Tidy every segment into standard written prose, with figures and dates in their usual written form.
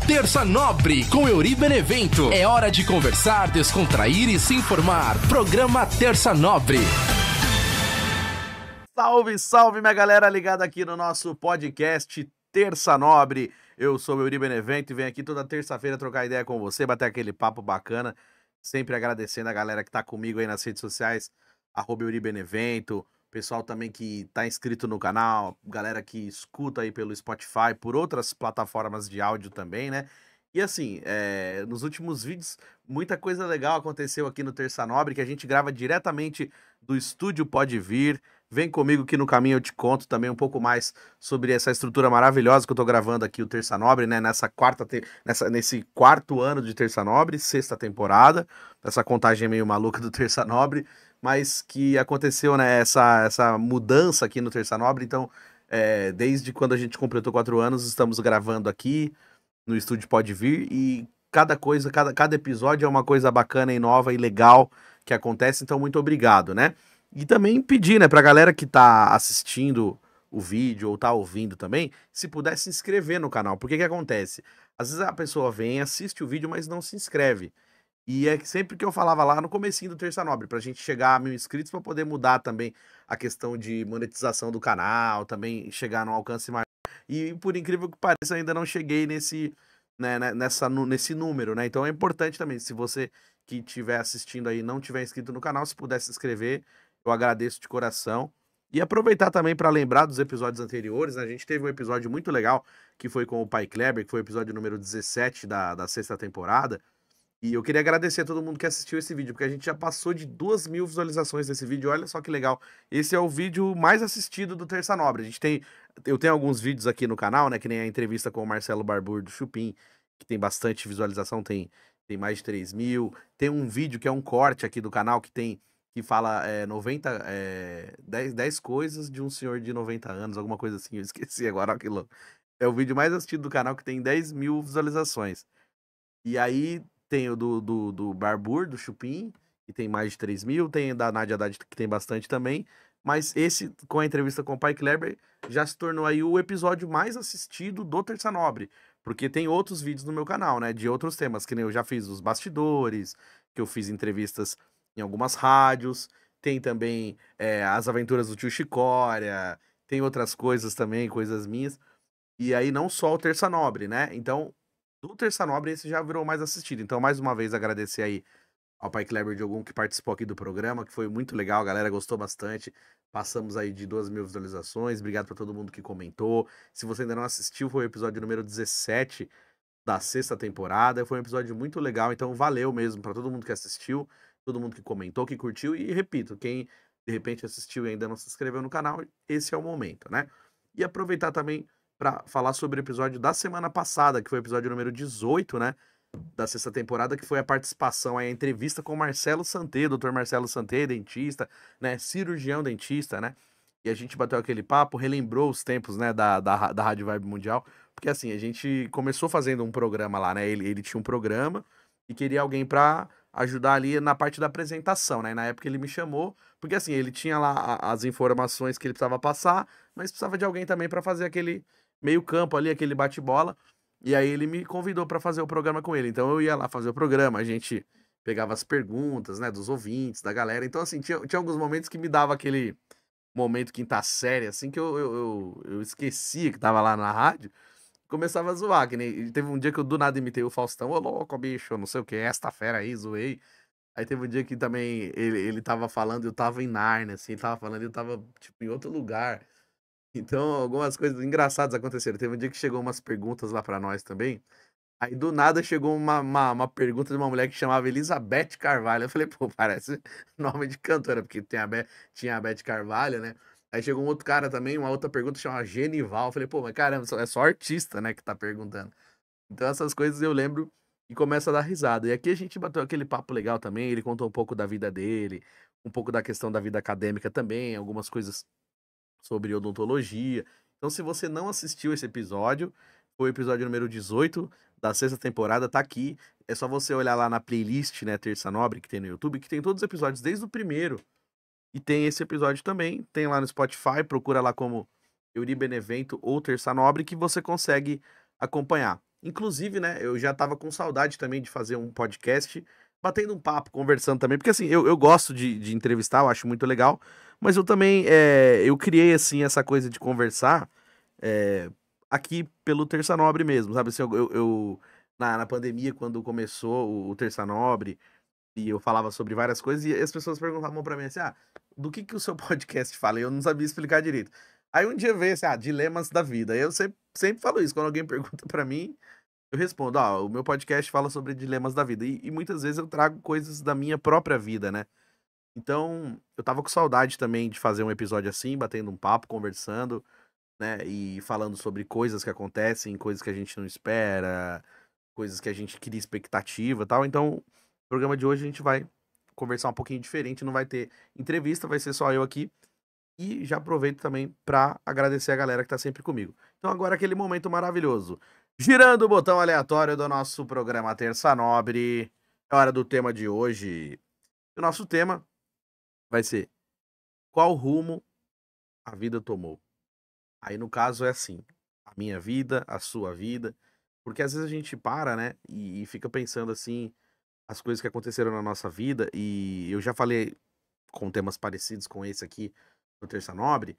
Terça Nobre com Euri Benevento. É hora de conversar, descontrair e se informar. Programa Terça Nobre. Salve, salve, minha galera ligada aqui no nosso podcast Terça Nobre. Eu sou o Euri Benevento e venho aqui toda terça-feira trocar ideia com você, bater aquele papo bacana. Sempre agradecendo a galera que tá comigo aí nas redes sociais, @Euri Benevento. Pessoal também que tá inscrito no canal, galera que escuta aí pelo Spotify, por outras plataformas de áudio também, né? E assim, nos últimos vídeos, muita coisa legal aconteceu aqui no Terça Nobre, que a gente grava diretamente do estúdio Pode Vir. Vem comigo que no caminho eu te conto também um pouco mais sobre essa estrutura maravilhosa que eu tô gravando aqui, o Terça Nobre, né? Nesse quarto ano de Terça Nobre, sexta temporada, essa contagem meio maluca do Terça Nobre, mas que aconteceu, né, essa mudança aqui no Terça Nobre. Então, desde quando a gente completou 4 anos, estamos gravando aqui no estúdio Pode Vir, e cada episódio é uma coisa bacana e nova e legal que acontece, então muito obrigado, né? E também pedir, né, pra galera que tá assistindo o vídeo ou tá ouvindo também, se puder se inscrever no canal, porque que acontece? Às vezes a pessoa vem, assiste o vídeo, mas não se inscreve. E é que sempre que eu falava lá no comecinho do Terça Nobre, pra gente chegar a 1.000 inscritos, pra poder mudar também a questão de monetização do canal, também chegar num alcance maior. E por incrível que pareça, ainda não cheguei nesse número, né? Então é importante também, se você que estiver assistindo aí não tiver inscrito no canal, se puder se inscrever, eu agradeço de coração. E aproveitar também para lembrar dos episódios anteriores, né? A gente teve um episódio muito legal, que foi com o Pai Kleber, que foi o episódio número 17 da sexta temporada. E eu queria agradecer a todo mundo que assistiu esse vídeo, porque a gente já passou de 2.000 visualizações desse vídeo. Olha só que legal. Esse é o vídeo mais assistido do Terça Nobre. Eu tenho alguns vídeos aqui no canal, né, que nem a entrevista com o Marcelo Barbour do Chupim, que tem bastante visualização, tem mais de 3.000. Tem um vídeo que é um corte aqui do canal que fala 10 coisas de um senhor de 90 anos, alguma coisa assim. Eu esqueci agora aquilo. É o vídeo mais assistido do canal, que tem 10.000 visualizações. E aí tem o do Barbour, do Chupim, que tem mais de 3.000, tem da Nádia Haddad, que tem bastante também, mas esse, com a entrevista com o Pai Kleber, já se tornou aí o episódio mais assistido do Terça Nobre, porque tem outros vídeos no meu canal, né, de outros temas, que nem eu já fiz os bastidores, que eu fiz entrevistas em algumas rádios, tem também as aventuras do Tio Chicória, tem outras coisas também, coisas minhas, e aí não só o Terça Nobre, né, então do Terça Nobre esse já virou mais assistido. Então, mais uma vez, agradecer aí ao Pai Kleber Diogum, que participou aqui do programa, que foi muito legal, a galera gostou bastante. Passamos aí de 2.000 visualizações. Obrigado pra todo mundo que comentou. Se você ainda não assistiu, foi o episódio número 17 da sexta temporada. Foi um episódio muito legal, então valeu mesmo pra todo mundo que assistiu, todo mundo que comentou, que curtiu. E repito, quem de repente assistiu e ainda não se inscreveu no canal, esse é o momento, né? E aproveitar também para falar sobre o episódio da semana passada, que foi o episódio número 18, né, da sexta temporada, que foi a participação, a entrevista com o Marcelo Santé, Dr. Marcelo Santé, dentista, né, cirurgião dentista, né, e a gente bateu aquele papo, relembrou os tempos, né, da Rádio Vibe Mundial, porque assim, a gente começou fazendo um programa lá, né, ele tinha um programa e queria alguém para ajudar ali na parte da apresentação, né, e na época ele me chamou, porque assim, ele tinha lá as informações que ele precisava passar, mas precisava de alguém também para fazer aquele meio campo ali, aquele bate-bola, e aí ele me convidou para fazer o programa com ele. Então eu ia lá fazer o programa, a gente pegava as perguntas, né, dos ouvintes, da galera. Então, assim, tinha alguns momentos que me dava aquele momento quinta série, assim, que eu esquecia que tava lá na rádio, começava a zoar, que nem teve um dia que eu do nada imitei o Faustão, ô louco, bicho, não sei o que, esta fera aí, zoei. Aí teve um dia que também ele tava falando, eu tava em Nárnia, assim, ele tava falando, eu tava, tipo, em outro lugar. Então, algumas coisas engraçadas aconteceram. Teve um dia que chegou umas perguntas lá pra nós também. Aí, do nada, chegou uma pergunta de uma mulher que chamava Elizabeth Carvalho. Eu falei, pô, parece nome de cantora, porque tinha a Beth Carvalho, né? Aí chegou um outro cara também, uma outra pergunta chamava Genival. Eu falei, pô, mas caramba, é só artista, né, que tá perguntando. Então, essas coisas eu lembro e começo a dar risada. E aqui a gente bateu aquele papo legal também. Ele contou um pouco da vida dele, um pouco da questão da vida acadêmica também, algumas coisas sobre odontologia. Então, se você não assistiu esse episódio, foi o episódio número 18 da sexta temporada, tá aqui. É só você olhar lá na playlist, né, Terça Nobre, que tem no YouTube, que tem todos os episódios, desde o primeiro. E tem esse episódio também, tem lá no Spotify, procura lá como Euri Benevento ou Terça Nobre, que você consegue acompanhar. Inclusive, né, eu já tava com saudade também de fazer um podcast, batendo um papo, conversando também, porque assim, eu gosto de entrevistar, eu acho muito legal, mas eu também, eu criei, assim, essa coisa de conversar é, aqui pelo Terça Nobre mesmo, sabe? Assim, na pandemia, quando começou o Terça Nobre, e eu falava sobre várias coisas, e as pessoas perguntavam pra mim assim, do que o seu podcast fala? E eu não sabia explicar direito. Aí um dia veio assim, dilemas da vida. Eu sempre falo isso, quando alguém pergunta pra mim, eu respondo, o meu podcast fala sobre dilemas da vida. E muitas vezes eu trago coisas da minha própria vida, né? Então, eu tava com saudade também de fazer um episódio assim, batendo um papo, conversando, né? E falando sobre coisas que acontecem, coisas que a gente não espera, coisas que a gente cria expectativa e tal. Então, o programa de hoje a gente vai conversar um pouquinho diferente, não vai ter entrevista, vai ser só eu aqui. E já aproveito também para agradecer a galera que tá sempre comigo. Então agora aquele momento maravilhoso. Girando o botão aleatório do nosso programa Terça Nobre. É hora do tema de hoje. O nosso tema vai ser: qual rumo a vida tomou? Aí no caso é assim, a minha vida, a sua vida, porque às vezes a gente para, né, e fica pensando assim, as coisas que aconteceram na nossa vida, e eu já falei com temas parecidos com esse aqui no Terça Nobre.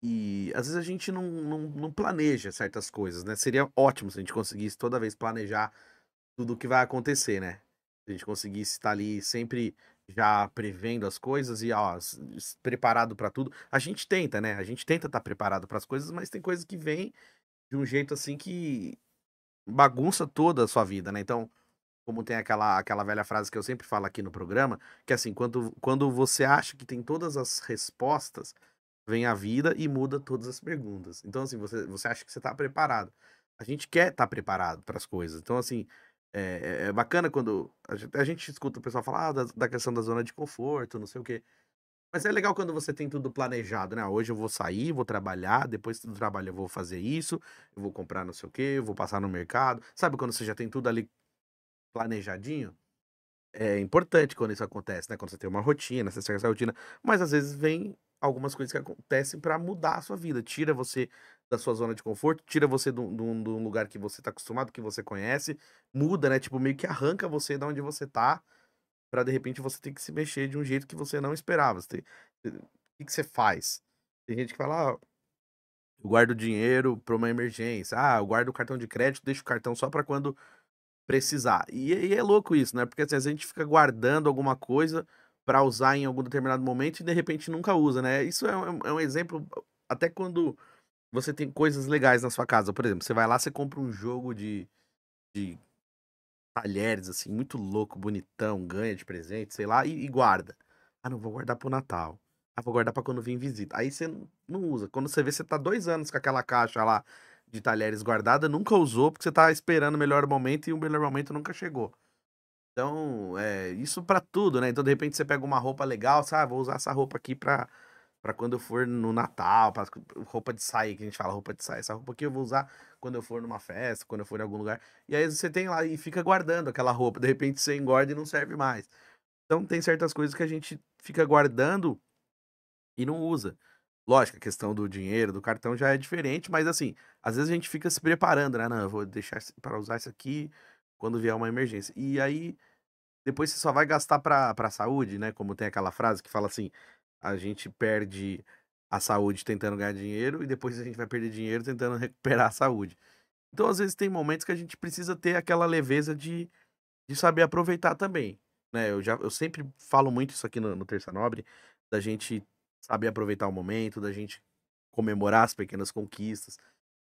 E às vezes a gente não planeja certas coisas, né? Seria ótimo se a gente conseguisse toda vez planejar tudo o que vai acontecer, né? Se a gente conseguisse estar ali sempre já prevendo as coisas e, preparado para tudo. A gente tenta, né? A gente tenta estar preparado para as coisas, mas tem coisas que vêm de um jeito assim que bagunça toda a sua vida, né? Então, como tem aquela velha frase que eu sempre falo aqui no programa, que é assim, quando você acha que tem todas as respostas, vem a vida e muda todas as perguntas. Então, assim, você acha que você tá preparado. A gente quer estar preparado para as coisas. Então, assim, é bacana quando a gente escuta o pessoal falar da questão da zona de conforto, não sei o quê. Mas é legal quando você tem tudo planejado, né? Hoje eu vou sair, vou trabalhar, depois do trabalho eu vou fazer isso, eu vou comprar não sei o quê, eu vou passar no mercado. Sabe quando você já tem tudo ali planejadinho? É importante quando isso acontece, né? Quando você tem uma rotina, você segue essa rotina, mas às vezes vem algumas coisas que acontecem pra mudar a sua vida, tira você da sua zona de conforto, tira você de um lugar que você tá acostumado, que você conhece, muda, né? Tipo, meio que arranca você da onde você tá, pra de repente você ter que se mexer de um jeito que você não esperava. O que que você faz? Tem gente que fala, eu guardo dinheiro pra uma emergência, eu guardo o cartão de crédito, deixo o cartão só pra quando precisar. E é louco isso, né? Porque assim, às vezes a gente fica guardando alguma coisa pra usar em algum determinado momento e de repente nunca usa, né? Isso é um exemplo até quando você tem coisas legais na sua casa. Por exemplo, você vai lá, você compra um jogo de talheres, assim, muito louco, bonitão, ganha de presente, sei lá, e guarda. Não, vou guardar pro Natal. Vou guardar pra quando vir visita. Aí você não usa. Quando você vê, você tá 2 anos com aquela caixa lá de talheres guardada, nunca usou, porque você tá esperando o melhor momento e o melhor momento nunca chegou. Então, isso pra tudo, né? Então, de repente, você pega uma roupa legal, sabe? Vou usar essa roupa aqui pra quando eu for no Natal, roupa de sair, que a gente fala roupa de sair. Essa roupa aqui eu vou usar quando eu for numa festa, quando eu for em algum lugar. E aí você tem lá e fica guardando aquela roupa. De repente, você engorda e não serve mais. Então, tem certas coisas que a gente fica guardando e não usa. Lógico, a questão do dinheiro, do cartão já é diferente, mas assim, às vezes a gente fica se preparando, né? Não, eu vou deixar para usar isso aqui quando vier uma emergência. E aí, depois você só vai gastar pra saúde, né? Como tem aquela frase que fala assim: a gente perde a saúde tentando ganhar dinheiro e depois a gente vai perder dinheiro tentando recuperar a saúde. Então, às vezes, tem momentos que a gente precisa ter aquela leveza de saber aproveitar também, né? Eu sempre falo muito isso aqui no Terça Nobre, da gente saber aproveitar o momento, da gente comemorar as pequenas conquistas.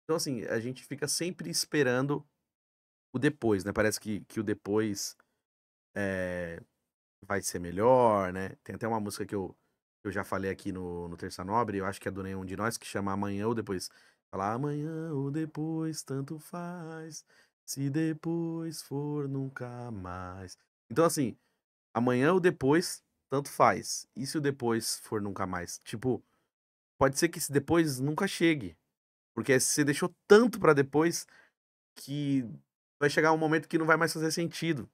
Então, assim, a gente fica sempre esperando o depois, né? Parece que o depois eh, vai ser melhor, né? Tem até uma música que eu já falei aqui no Terça Nobre, eu acho que é do Nenhum de Nós, que chama Amanhã ou Depois. Fala, amanhã ou depois, tanto faz, se depois for nunca mais. Então, assim, amanhã ou depois, tanto faz. E se o depois for nunca mais? Tipo, pode ser que esse depois nunca chegue. Porque você deixou tanto pra depois que vai chegar um momento que não vai mais fazer sentido.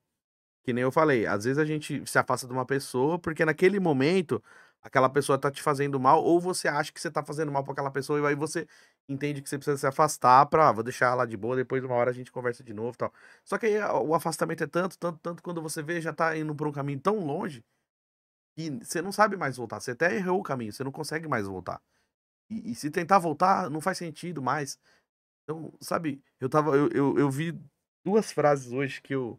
Que nem eu falei, às vezes a gente se afasta de uma pessoa porque naquele momento aquela pessoa tá te fazendo mal, ou você acha que você tá fazendo mal pra aquela pessoa, e aí você entende que você precisa se afastar vou deixar ela de boa, depois uma hora a gente conversa de novo e tal. Só que aí o afastamento é tanto, tanto, tanto, quando você vê, já tá indo por um caminho tão longe, que você não sabe mais voltar. Você até errou o caminho, você não consegue mais voltar. E se tentar voltar, não faz sentido mais. Então, sabe, eu vi duas frases hoje que eu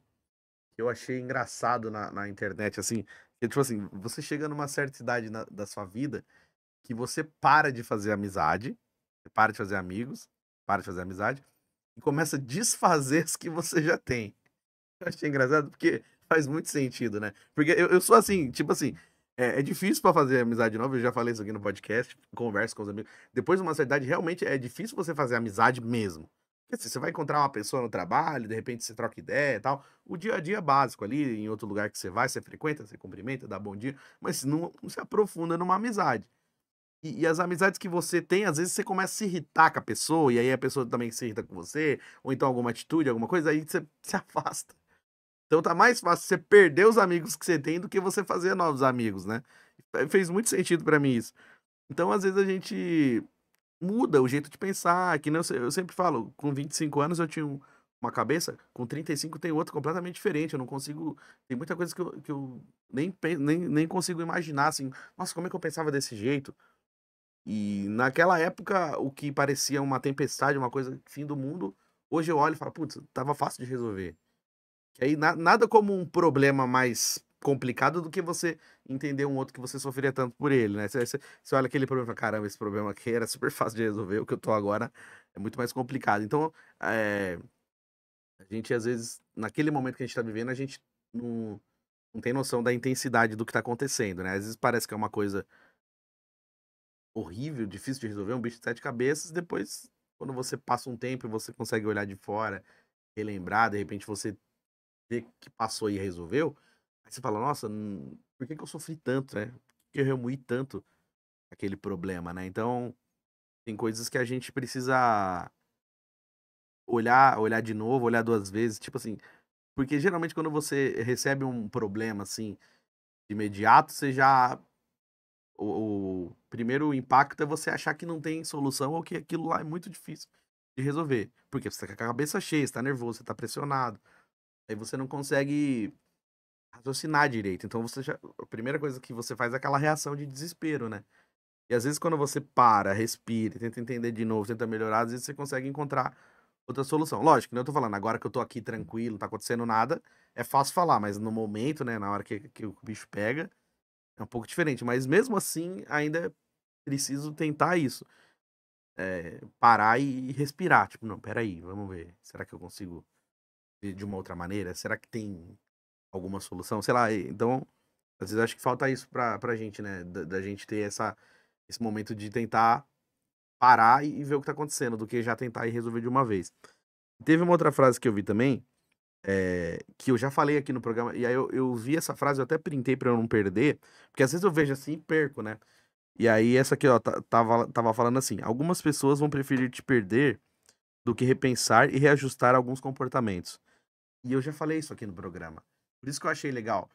achei engraçado na internet, assim, que tipo assim, você chega numa certa idade da sua vida que você para de fazer amizade, você para de fazer amigos, para de fazer amizade, e começa a desfazer as que você já tem. Eu achei engraçado porque faz muito sentido, né? Porque eu sou assim, tipo assim, é difícil pra fazer amizade nova, eu já falei isso aqui no podcast, converso com os amigos. Depois de uma certa idade, realmente é difícil você fazer amizade mesmo. Porque assim, você vai encontrar uma pessoa no trabalho, de repente você troca ideia e tal. O dia a dia é básico ali, em outro lugar que você frequenta, você cumprimenta, dá bom dia, mas não se aprofunda numa amizade. E as amizades que você tem, às vezes você começa a se irritar com a pessoa, e aí a pessoa também se irrita com você, ou então alguma atitude, alguma coisa, aí você se afasta. Então tá mais fácil você perder os amigos que você tem do que você fazer novos amigos, né? Fez muito sentido pra mim isso. Então, às vezes, a gente muda o jeito de pensar, que nem eu sempre falo, com 25 anos eu tinha uma cabeça, com 35 tem outra completamente diferente, eu não consigo, tem muita coisa que eu nem consigo imaginar, assim, nossa, como é que eu pensava desse jeito? E naquela época, o que parecia uma tempestade, uma coisa, fim do mundo, hoje eu olho e falo, putz, tava fácil de resolver. Que aí nada como um problema mais complicado do que você entender um outro que você sofria tanto por ele, né? Você olha aquele problema e fala, caramba, esse problema aqui era super fácil de resolver, o que eu tô agora é muito mais complicado. Então, a gente às vezes, naquele momento que a gente tá vivendo, a gente não tem noção da intensidade do que tá acontecendo, né? Às vezes parece que é uma coisa horrível, difícil de resolver, um bicho de sete cabeças, depois, quando você passa um tempo e você consegue olhar de fora, relembrar, de repente você vê que passou e resolveu, aí você fala, nossa, por que que eu sofri tanto, né? Por que eu remoí tanto aquele problema, né? Então, tem coisas que a gente precisa olhar de novo, olhar duas vezes, tipo assim, porque geralmente quando você recebe um problema assim, de imediato, você já o primeiro impacto é você achar que não tem solução ou que aquilo lá é muito difícil de resolver, porque você tá com a cabeça cheia, você tá nervoso, você tá pressionado, aí você não consegue raciocinar direito. Então a primeira coisa que você faz é aquela reação de desespero, né? E às vezes quando você para, respira, tenta entender de novo, tenta melhorar, às vezes você consegue encontrar outra solução. Lógico, não eu tô falando, agora que eu tô aqui tranquilo, não tá acontecendo nada, é fácil falar, mas no momento, né, na hora que o bicho pega, é um pouco diferente. Mas mesmo assim, ainda é preciso tentar isso. Parar e respirar. Tipo, não, peraí, vamos ver. Será que eu consigo ver de uma outra maneira? Será que tem alguma solução? Sei lá, então, às vezes acho que falta isso pra gente, né? Da gente ter esse momento de tentar parar e ver o que tá acontecendo, do que já tentar e resolver de uma vez. Teve uma outra frase que eu vi também, que eu já falei aqui no programa, e aí eu vi essa frase, eu até printei pra eu não perder, porque às vezes eu vejo assim e perco, né? E aí essa aqui, ó, tava falando assim, algumas pessoas vão preferir te perder do que repensar e reajustar alguns comportamentos. E eu já falei isso aqui no programa. Por isso que eu achei legal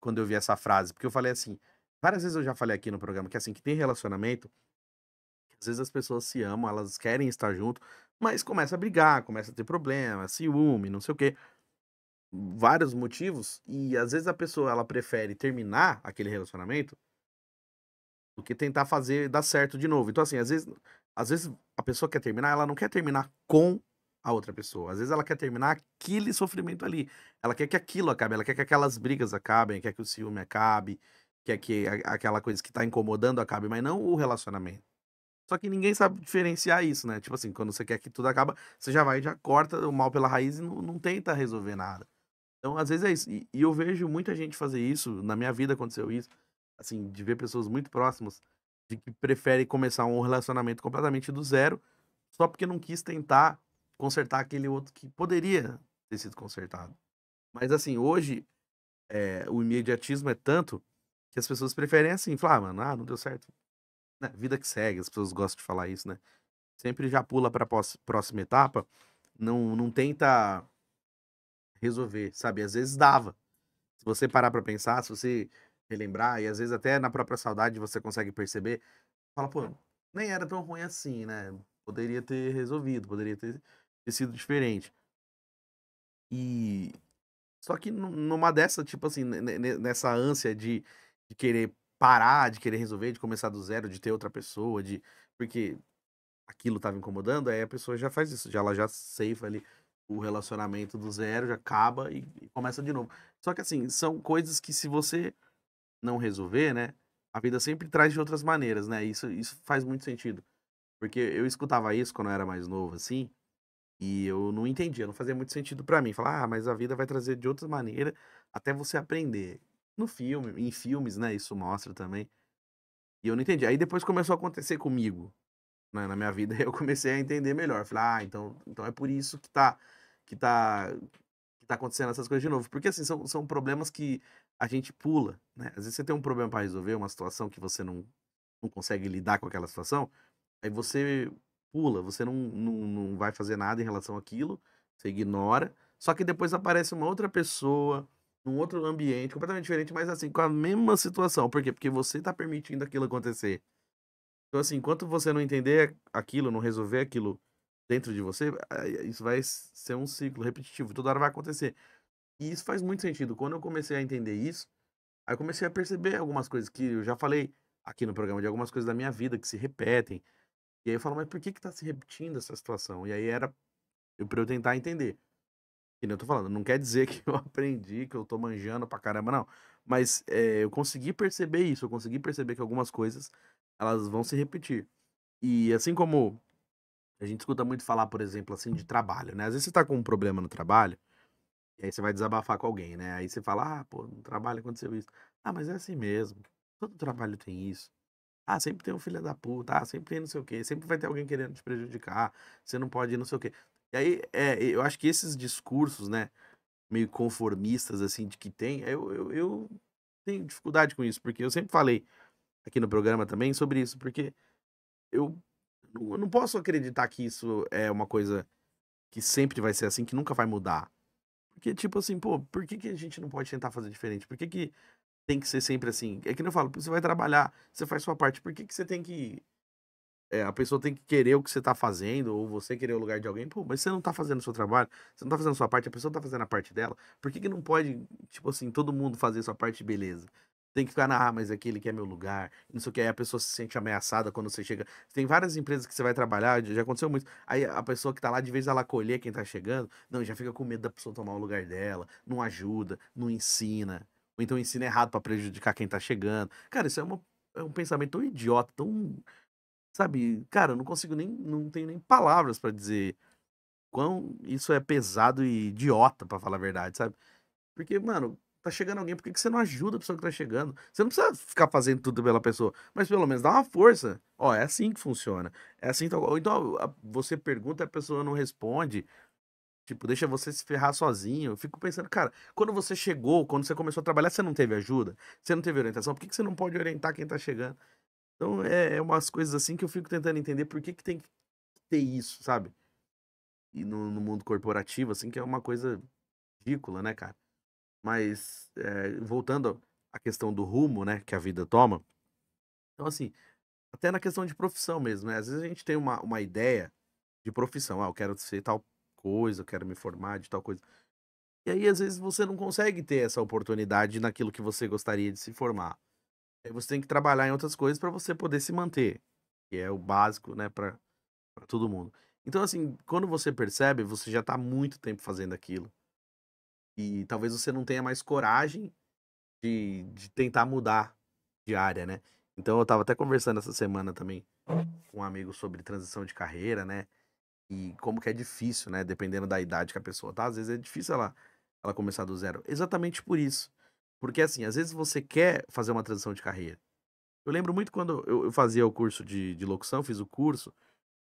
quando eu vi essa frase, porque eu falei assim, várias vezes eu já falei aqui no programa que assim, que tem relacionamento, às vezes as pessoas se amam, elas querem estar junto, mas começa a brigar, começa a ter problema, ciúme, não sei o quê, vários motivos, e às vezes a pessoa ela prefere terminar aquele relacionamento do que tentar fazer dar certo de novo. Então assim, às vezes a pessoa quer terminar, ela não quer terminar com a outra pessoa. Às vezes ela quer terminar aquele sofrimento ali. Ela quer que aquilo acabe, ela quer que aquelas brigas acabem, quer que o ciúme acabe, quer que aquela coisa que tá incomodando acabe, mas não o relacionamento. Só que ninguém sabe diferenciar isso, né? Tipo assim, quando você quer que tudo acaba, você já vai e já corta o mal pela raiz e não tenta resolver nada. Então, às vezes é isso. E eu vejo muita gente fazer isso, na minha vida aconteceu isso, assim, de ver pessoas muito próximas de que preferem começar um relacionamento completamente do zero, só porque não quis tentar consertar aquele outro que poderia ter sido consertado. Mas assim, hoje, o imediatismo é tanto que as pessoas preferem assim, falar, mano, não deu certo. Né, vida que segue, as pessoas gostam de falar isso, né? Sempre já pula para a próxima etapa, não tenta resolver, sabe? Às vezes dava. Se você parar para pensar, se você relembrar, e às vezes até na própria saudade você consegue perceber, fala, pô, nem era tão ruim assim, né? Poderia ter resolvido, poderia ter sido diferente. E só que numa dessa, tipo assim, nessa ânsia de querer parar, de querer resolver, de começar do zero, de ter outra pessoa, porque aquilo estava incomodando, aí a pessoa já faz isso, ela já ceifa ali o relacionamento do zero, já acaba e começa de novo. Só que assim, são coisas que se você não resolver, né, a vida sempre traz de outras maneiras, né? Isso faz muito sentido. Porque eu escutava isso quando eu era mais novo, assim, e eu não entendia, não fazia muito sentido pra mim. Falar, mas a vida vai trazer de outras maneiras até você aprender. No filme, em filmes, né, isso mostra também. E eu não entendi. Aí depois começou a acontecer comigo, né, na minha vida, eu comecei a entender melhor. Falei, então é por isso que tá, que tá acontecendo essas coisas de novo. Porque, assim, são problemas que a gente pula, né? Às vezes você tem um problema para resolver, uma situação que você não consegue lidar com aquela situação, aí você pula, você não vai fazer nada em relação àquilo, você ignora, só que depois aparece uma outra pessoa, num outro ambiente, completamente diferente, mas assim, com a mesma situação. Por quê? Porque você tá permitindo aquilo acontecer. Então, assim, enquanto você não entender aquilo, não resolver aquilo dentro de você, isso vai ser um ciclo repetitivo, toda hora vai acontecer. E isso faz muito sentido. Quando eu comecei a entender isso, aí eu comecei a perceber algumas coisas que eu já falei aqui no programa, de algumas coisas da minha vida que se repetem. E aí eu falo, mas por que tá se repetindo essa situação? E aí era pra eu tentar entender. Que nem eu tô falando, não quer dizer que eu aprendi, que eu tô manjando pra caramba, não. Mas eu consegui perceber isso, eu consegui perceber que algumas coisas, elas vão se repetir. E assim como a gente escuta muito falar, por exemplo, assim, de trabalho, né? Às vezes você tá com um problema no trabalho, e aí você vai desabafar com alguém, né? Aí você fala, pô, no trabalho aconteceu isso. Ah, mas é assim mesmo. Todo trabalho tem isso. Ah, sempre tem um filho da puta, sempre tem não sei o quê, sempre vai ter alguém querendo te prejudicar, você não pode ir não sei o quê. E aí, eu acho que esses discursos, né, meio conformistas, assim, de que tem, eu tenho dificuldade com isso, porque eu sempre falei aqui no programa também sobre isso, porque eu eu não posso acreditar que isso é uma coisa que sempre vai ser assim, que nunca vai mudar. Porque, tipo assim, pô, por que que a gente não pode tentar fazer diferente? Por que que tem que ser sempre assim? É que nem eu falo, você vai trabalhar, você faz sua parte, por que que você tem que a pessoa tem que querer o que você tá fazendo, ou você querer o lugar de alguém. Pô, mas você não tá fazendo o seu trabalho, você não tá fazendo a sua parte, a pessoa tá fazendo a parte dela. Por que que não pode, tipo assim, todo mundo fazer a sua parte, beleza? Tem que ficar mas aquele que é meu lugar, não sei o que, aí a pessoa se sente ameaçada quando você chega. Tem várias empresas que você vai trabalhar, já aconteceu muito. Aí a pessoa que tá lá, de vez ela acolher quem tá chegando, não, já fica com medo da pessoa tomar o lugar dela, não ajuda, não ensina, ou então ensina errado pra prejudicar quem tá chegando. Cara, isso é um pensamento tão idiota, tão. Sabe, cara, eu não consigo nem, não tenho nem palavras pra dizer quão isso é pesado e idiota, pra falar a verdade, sabe? Porque, mano, tá chegando alguém, por que que você não ajuda a pessoa que tá chegando? Você não precisa ficar fazendo tudo pela pessoa, mas pelo menos dá uma força. Ó, é assim que funciona. É assim, ou então você pergunta e a pessoa não responde, tipo, deixa você se ferrar sozinho. Eu fico pensando, cara, quando você chegou, quando você começou a trabalhar, você não teve ajuda? Você não teve orientação? Por que que você não pode orientar quem tá chegando? Então é umas coisas assim que eu fico tentando entender por que que tem que ter isso, sabe? E no mundo corporativo, assim, que é uma coisa ridícula, né, cara? Mas voltando à questão do rumo, né, que a vida toma, então assim, até na questão de profissão mesmo, né? Às vezes a gente tem uma ideia de profissão, eu quero ser tal coisa, eu quero me formar de tal coisa. E aí, às vezes, você não consegue ter essa oportunidade naquilo que você gostaria de se formar. Aí você tem que trabalhar em outras coisas para você poder se manter, que é o básico, né, pra todo mundo. Então, assim, quando você percebe, você já tá há muito tempo fazendo aquilo. E talvez você não tenha mais coragem de tentar mudar de área, né? Então, eu tava até conversando essa semana também com um amigo sobre transição de carreira, né? E como que é difícil, né? Dependendo da idade que a pessoa tá, às vezes é difícil ela começar do zero. Exatamente por isso. Porque, assim, às vezes você quer fazer uma transição de carreira. Eu lembro muito quando eu fazia o curso de locução, fiz o curso,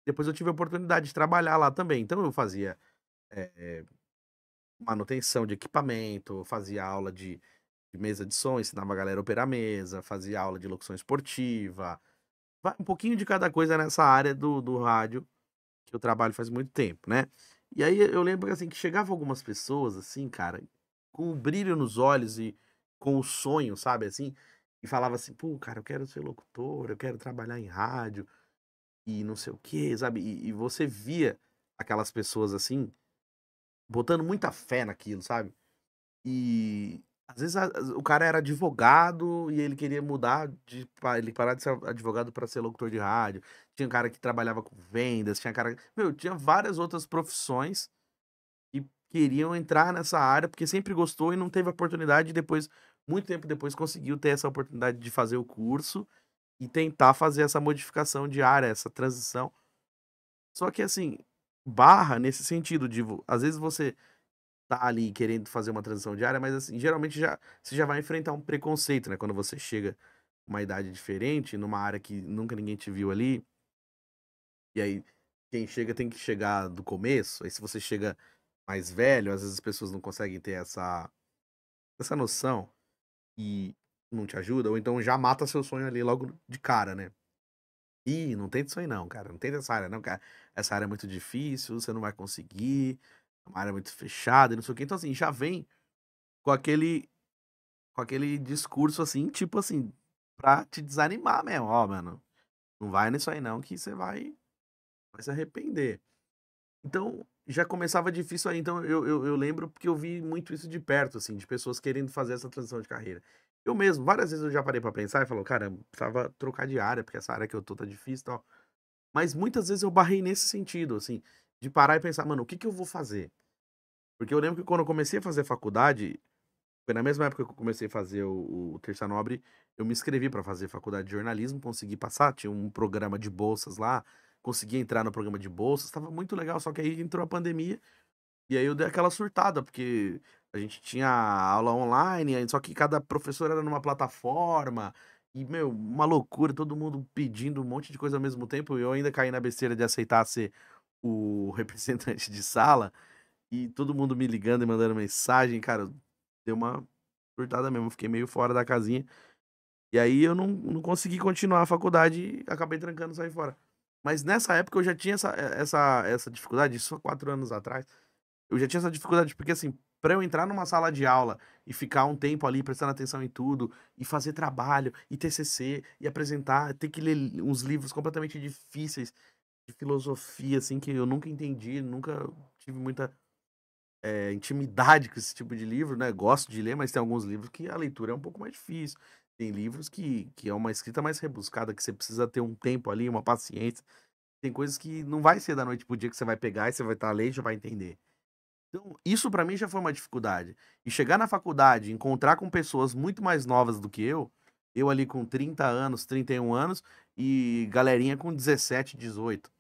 depois eu tive a oportunidade de trabalhar lá também. Então eu fazia eh, manutenção de equipamento, fazia aula de mesa de som, ensinava a galera a operar a mesa, fazia aula de locução esportiva, um pouquinho de cada coisa nessa área do rádio, que eu trabalho faz muito tempo, né? E aí eu lembro assim que chegava algumas pessoas assim, cara, com um brilho nos olhos com o sonho, sabe, assim, e falava assim: "Pô, cara, eu quero ser locutor, eu quero trabalhar em rádio e não sei o quê", sabe, e você via aquelas pessoas, assim, botando muita fé naquilo, sabe. E às vezes o cara era advogado e ele queria mudar ele parar de ser advogado para ser locutor de rádio. Tinha um cara que trabalhava com vendas, tinha cara tinha várias outras profissões que queriam entrar nessa área, porque sempre gostou e não teve oportunidade e depois, muito tempo depois, conseguiu ter essa oportunidade de fazer o curso e tentar fazer essa modificação de área, essa transição. Só que assim, barra nesse sentido de às vezes você tá ali querendo fazer uma transição diária, mas assim, geralmente você já vai enfrentar um preconceito, né, quando você chega uma idade diferente, numa área que nunca ninguém te viu ali, e aí quem chega tem que chegar do começo, aí se você chega mais velho, às vezes as pessoas não conseguem ter essa noção e não te ajuda, ou então já mata seu sonho ali logo de cara, né. "Ih, não tenta isso aí não, cara, não tenta essa área não, cara, essa área é muito difícil, você não vai conseguir, é uma área muito fechada e não sei o quê", então assim, já vem com aquele discurso, assim, tipo assim, pra te desanimar mesmo: "Ó, mano, não vai nisso aí não que você vai se arrepender". Então, já começava difícil aí, então eu lembro porque eu vi muito isso de perto, assim, de pessoas querendo fazer essa transição de carreira. Eu mesmo, várias vezes eu já parei pra pensar e falou: "Cara, precisava trocar de área, porque essa área que eu tô tá difícil e tal". Mas muitas vezes eu barrei nesse sentido, assim, de parar e pensar: "Mano, o que que eu vou fazer?". Porque eu lembro que quando eu comecei a fazer faculdade, foi na mesma época que eu comecei a fazer o Terça Nobre, eu me inscrevi para fazer faculdade de jornalismo, consegui passar, tinha um programa de bolsas lá, consegui entrar no programa de bolsas, estava muito legal, só que aí entrou a pandemia, e aí eu dei aquela surtada, porque a gente tinha aula online, só que cada professor era numa plataforma, e, meu, uma loucura, todo mundo pedindo um monte de coisa ao mesmo tempo, e eu ainda caí na besteira de aceitar ser o representante de sala, e todo mundo me ligando e mandando mensagem, cara, deu uma surtada mesmo, fiquei meio fora da casinha. E aí eu não consegui continuar a faculdade e acabei trancando e saí fora. Mas nessa época eu já tinha essa dificuldade, isso há 4 anos atrás, eu já tinha essa dificuldade, porque assim, pra eu entrar numa sala de aula e ficar um tempo ali prestando atenção em tudo, e fazer trabalho, e TCC, e apresentar, ter que ler uns livros completamente difíceis de filosofia, assim, que eu nunca entendi, nunca tive muita intimidade com esse tipo de livro, né, gosto de ler, mas tem alguns livros que a leitura é um pouco mais difícil. Tem livros que é uma escrita mais rebuscada, que você precisa ter um tempo ali, uma paciência. Tem coisas que não vai ser da noite para o dia que você vai pegar e você vai estar a ler e já vai entender. Então, isso pra mim já foi uma dificuldade. E chegar na faculdade, encontrar com pessoas muito mais novas do que eu ali com 30 anos, 31 anos, e galerinha com 17, 18.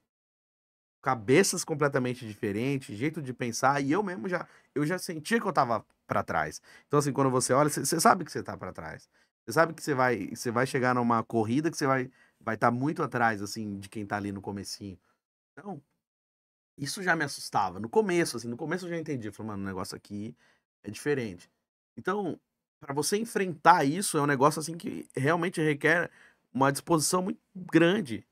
Cabeças completamente diferentes, jeito de pensar, e eu já sentia que eu estava pra trás. Então, assim, quando você olha, você sabe que você tá pra trás. Você sabe que você vai chegar numa corrida que você vai estar muito atrás, assim, de quem tá ali no comecinho. Então, isso já me assustava. No começo, assim, no começo eu já entendi, eu falei: "Mano, o negócio aqui é diferente". Então, pra você enfrentar isso, é um negócio, assim, que realmente requer uma disposição muito grande.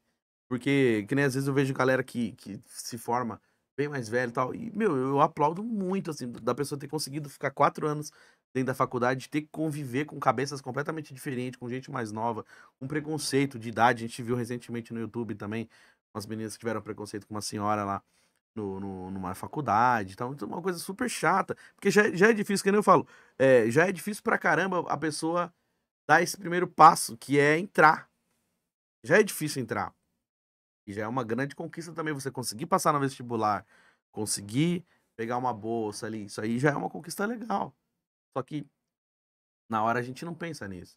Porque, que nem às vezes eu vejo galera que se forma bem mais velho e tal, e, meu, eu aplaudo muito, assim, da pessoa ter conseguido ficar 4 anos dentro da faculdade, ter que conviver com cabeças completamente diferentes, com gente mais nova, com preconceito de idade. A gente viu recentemente no YouTube também, umas meninas que tiveram preconceito com uma senhora lá numa faculdade e tal. Então, é uma coisa super chata, porque já é difícil, que nem eu falo, já é difícil pra caramba a pessoa dar esse primeiro passo, que é entrar. Já é difícil entrar. E já é uma grande conquista também você conseguir passar no vestibular, conseguir pegar uma bolsa ali, isso aí já é uma conquista legal. Só que na hora a gente não pensa nisso.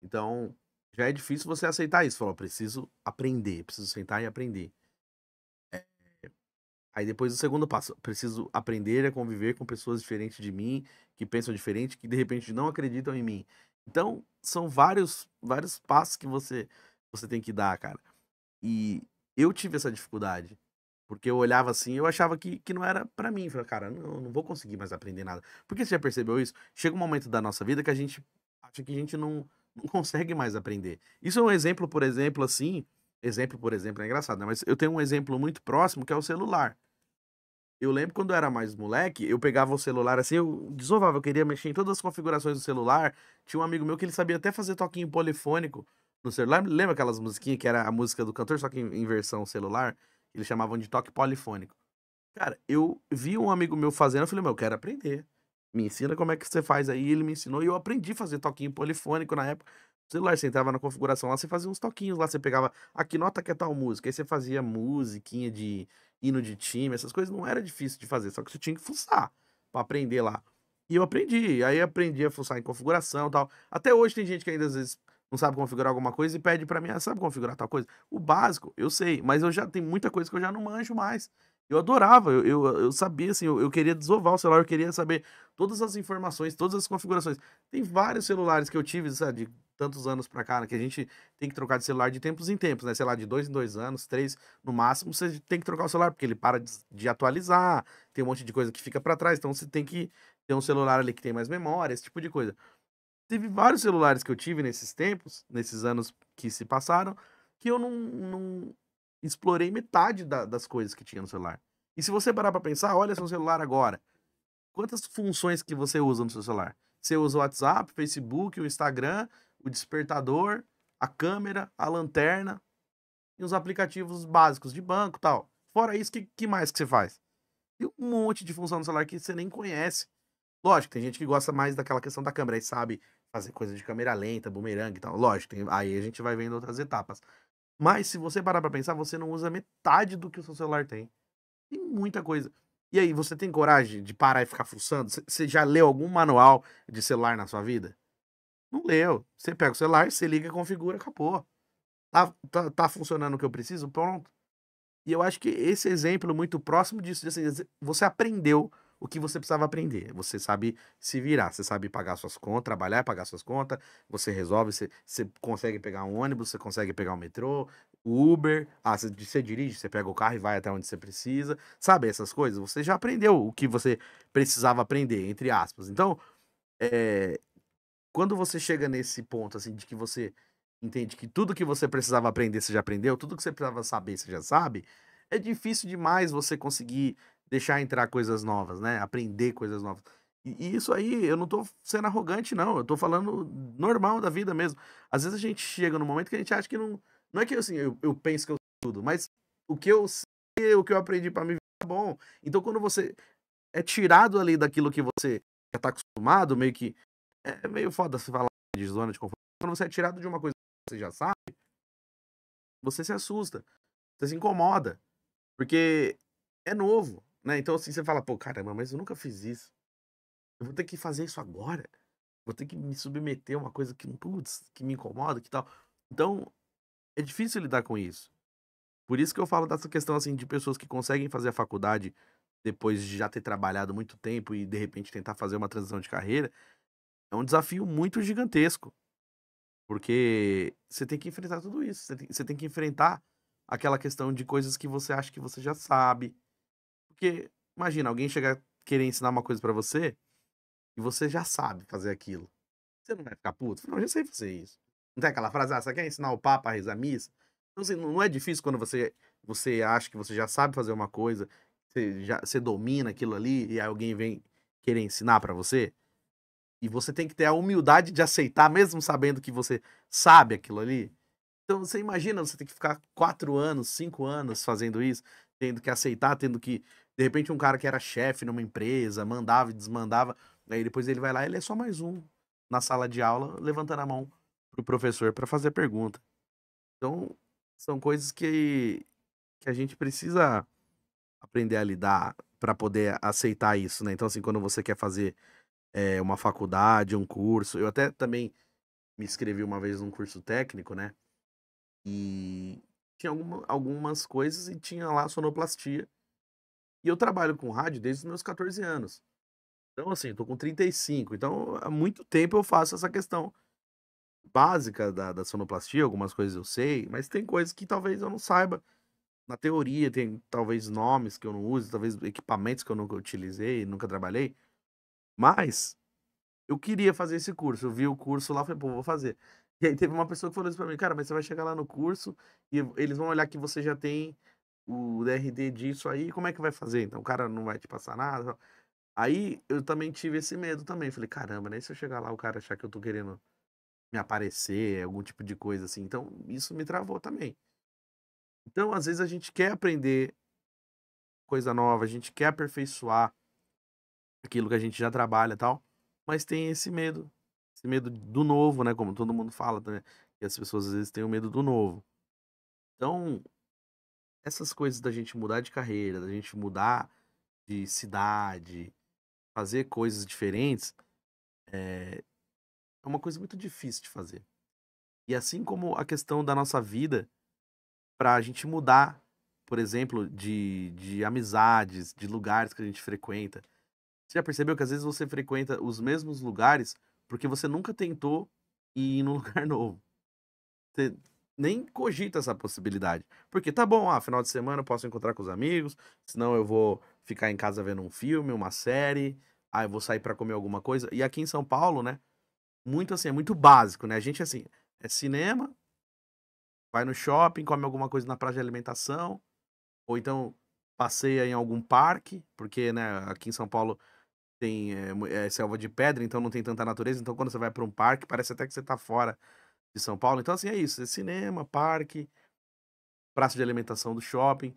Então, já é difícil você aceitar isso, falar: "Preciso aprender, preciso sentar e aprender". Eh, Aí depois o segundo passo: "Preciso aprender a conviver com pessoas diferentes de mim, que pensam diferente, que de repente não acreditam em mim". Então, são vários passos que você tem que dar, cara. E eu tive essa dificuldade, porque eu olhava assim, eu achava que não era pra mim, falei: "Cara, não vou conseguir mais aprender nada". Porque você já percebeu isso? Chega um momento da nossa vida que a gente acha que a gente não consegue mais aprender. Isso é um exemplo, por exemplo, assim, exemplo, por exemplo, é engraçado, né, mas eu tenho um exemplo muito próximo que é o celular. Eu lembro quando eu era mais moleque, eu pegava o celular assim, eu desovava, eu queria mexer em todas as configurações do celular. Tinha um amigo meu que ele sabia até fazer toquinho polifônico no celular. Lembra aquelas musiquinhas que era a música do cantor, só que em versão celular? Eles chamavam de toque polifônico. Cara, eu vi um amigo meu fazendo, eu falei, meu, eu quero aprender. Me ensina como é que você faz aí. Ele me ensinou e eu aprendi a fazer toquinho polifônico na época. O celular, você entrava na configuração lá, você fazia uns toquinhos lá, você pegava, ah, que nota que é tal música? Aí você fazia musiquinha de hino de time, essas coisas não era difícil de fazer, só que você tinha que fuçar pra aprender lá. E eu aprendi, aí aprendi a fuçar em configuração e tal. Até hoje tem gente que ainda às vezes não sabe configurar alguma coisa e pede pra mim, ah, sabe configurar tal coisa? O básico, eu sei, mas eu já tenho muita coisa que eu já não manjo mais. Eu adorava, eu sabia, assim, eu queria desovar o celular, eu queria saber todas as informações, todas as configurações. Tem vários celulares que eu tive, sabe, de tantos anos pra cá, né, que a gente tem que trocar de celular de tempos em tempos, né? Sei lá, de 2 em 2 anos, 3 no máximo, você tem que trocar o celular, porque ele para de atualizar, tem um monte de coisa que fica pra trás, então você tem que ter um celular ali que tem mais memória, esse tipo de coisa. Teve vários celulares que eu tive nesses tempos, nesses anos que se passaram, que eu não explorei metade das coisas que tinha no celular. E se você parar pra pensar, olha seu celular agora. Quantas funções que você usa no seu celular? Você usa o WhatsApp, Facebook, o Instagram, o despertador, a câmera, a lanterna e os aplicativos básicos de banco e tal. Fora isso, que mais que você faz? Tem um monte de função no celular que você nem conhece. Lógico, tem gente que gosta mais daquela questão da câmera e sabe fazer coisa de câmera lenta, bumerangue e tal. Lógico, aí a gente vai vendo outras etapas. Mas se você parar pra pensar, você não usa metade do que o seu celular tem. Tem muita coisa. E aí, você tem coragem de parar e ficar fuçando? Você já leu algum manual de celular na sua vida? Não leu. Você pega o celular, você liga, configura, acabou. Tá funcionando o que eu preciso? Pronto. E eu acho que esse exemplo é muito próximo disso, de assim, você aprendeu o que você precisava aprender. Você sabe se virar, você sabe pagar suas contas, trabalhar, pagar suas contas, você resolve, você consegue pegar um ônibus, você consegue pegar um metrô, Uber, você dirige, você pega o carro e vai até onde você precisa. Sabe essas coisas? Você já aprendeu o que você precisava aprender, entre aspas. Então, eh, quando você chega nesse ponto, assim, de que você entende que tudo que você precisava aprender, você já aprendeu, tudo que você precisava saber, você já sabe, é difícil demais você conseguir deixar entrar coisas novas, né? Aprender coisas novas. E isso aí, eu não tô sendo arrogante, não. Eu tô falando normal da vida mesmo. Às vezes a gente chega num momento que a gente acha que não. Não é que assim, eu penso que eu sei tudo, mas o que eu sei, o que eu aprendi pra mim é bom. Então, quando você é tirado ali daquilo que você já tá acostumado, meio que é meio foda se falar de zona de conforto. Quando você é tirado de uma coisa que você já sabe, você se assusta, você se incomoda, porque é novo, né? Então, assim, você fala, pô, caramba, mas eu nunca fiz isso. Eu vou ter que fazer isso agora? Vou ter que me submeter a uma coisa que, putz, que me incomoda, que tal. Então, é difícil lidar com isso. Por isso que eu falo dessa questão, assim, de pessoas que conseguem fazer a faculdade depois de já ter trabalhado muito tempo e, de repente, tentar fazer uma transição de carreira. É um desafio muito gigantesco. Porque você tem que enfrentar tudo isso, você tem que enfrentar aquela questão de coisas que você acha que você já sabe. Porque, imagina, alguém chegar querer ensinar uma coisa pra você, e você já sabe fazer aquilo. Você não vai ficar puto? Não, eu já sei fazer isso. Não tem aquela frase: "Ah, você quer ensinar o papa a rezar a missa?" Então, assim, não é difícil quando você acha que você já sabe fazer uma coisa, você domina aquilo ali, e aí alguém vem querer ensinar pra você? E você tem que ter a humildade de aceitar, mesmo sabendo que você sabe aquilo ali. Então, você imagina você ter que ficar 4 anos, 5 anos fazendo isso, tendo que aceitar, tendo que de repente, um cara que era chefe numa empresa, mandava e desmandava, aí depois ele vai lá, ele é só mais um na sala de aula, levantando a mão pro professor para fazer pergunta. Então, são coisas que a gente precisa aprender a lidar para poder aceitar isso, né. Então, assim, quando você quer fazer, uma faculdade, um curso, eu até também me inscrevi uma vez num curso técnico, né, e tinha algumas coisas e tinha lá sonoplastia. E eu trabalho com rádio desde os meus 14 anos. Então, assim, tô com 35, então há muito tempo eu faço essa questão básica da sonoplastia, algumas coisas eu sei, mas tem coisas que talvez eu não saiba. Na teoria, tem talvez nomes que eu não use, talvez equipamentos que eu nunca utilizei, nunca trabalhei, mas eu queria fazer esse curso. Eu vi o curso lá, falei: "Pô, vou fazer". E aí teve uma pessoa que falou isso pra mim: "Cara, mas você vai chegar lá no curso e eles vão olhar que você já tem o DRT disso aí, como é que vai fazer? Então o cara não vai te passar nada. Aí eu também tive esse medo também. Falei, caramba, né? E se eu chegar lá o cara achar que eu tô querendo me aparecer, algum tipo de coisa assim. Então isso me travou também. Então, às vezes, a gente quer aprender coisa nova, a gente quer aperfeiçoar aquilo que a gente já trabalha e tal, mas tem esse medo do novo, né? Como todo mundo fala, né? Que as pessoas às vezes têm o medo do novo. Então, essas coisas da gente mudar de carreira, da gente mudar de cidade, fazer coisas diferentes, é uma coisa muito difícil de fazer. E assim como a questão da nossa vida, para a gente mudar, por exemplo, de amizades, de lugares que a gente frequenta. Você já percebeu que às vezes você frequenta os mesmos lugares porque você nunca tentou ir num lugar novo? Você nem cogita essa possibilidade. Porque tá bom, final de semana eu posso encontrar com os amigos, senão eu vou ficar em casa vendo um filme, uma série, eu vou sair pra comer alguma coisa. E aqui em São Paulo, né, muito assim, é muito básico, né? A gente assim, é cinema, vai no shopping, come alguma coisa na praça de alimentação, ou então passeia em algum parque, porque, né, aqui em São Paulo tem selva de pedra, então não tem tanta natureza. Então, quando você vai para um parque, parece até que você tá fora de São Paulo. Então, assim, é isso: é cinema, parque, praça de alimentação do shopping.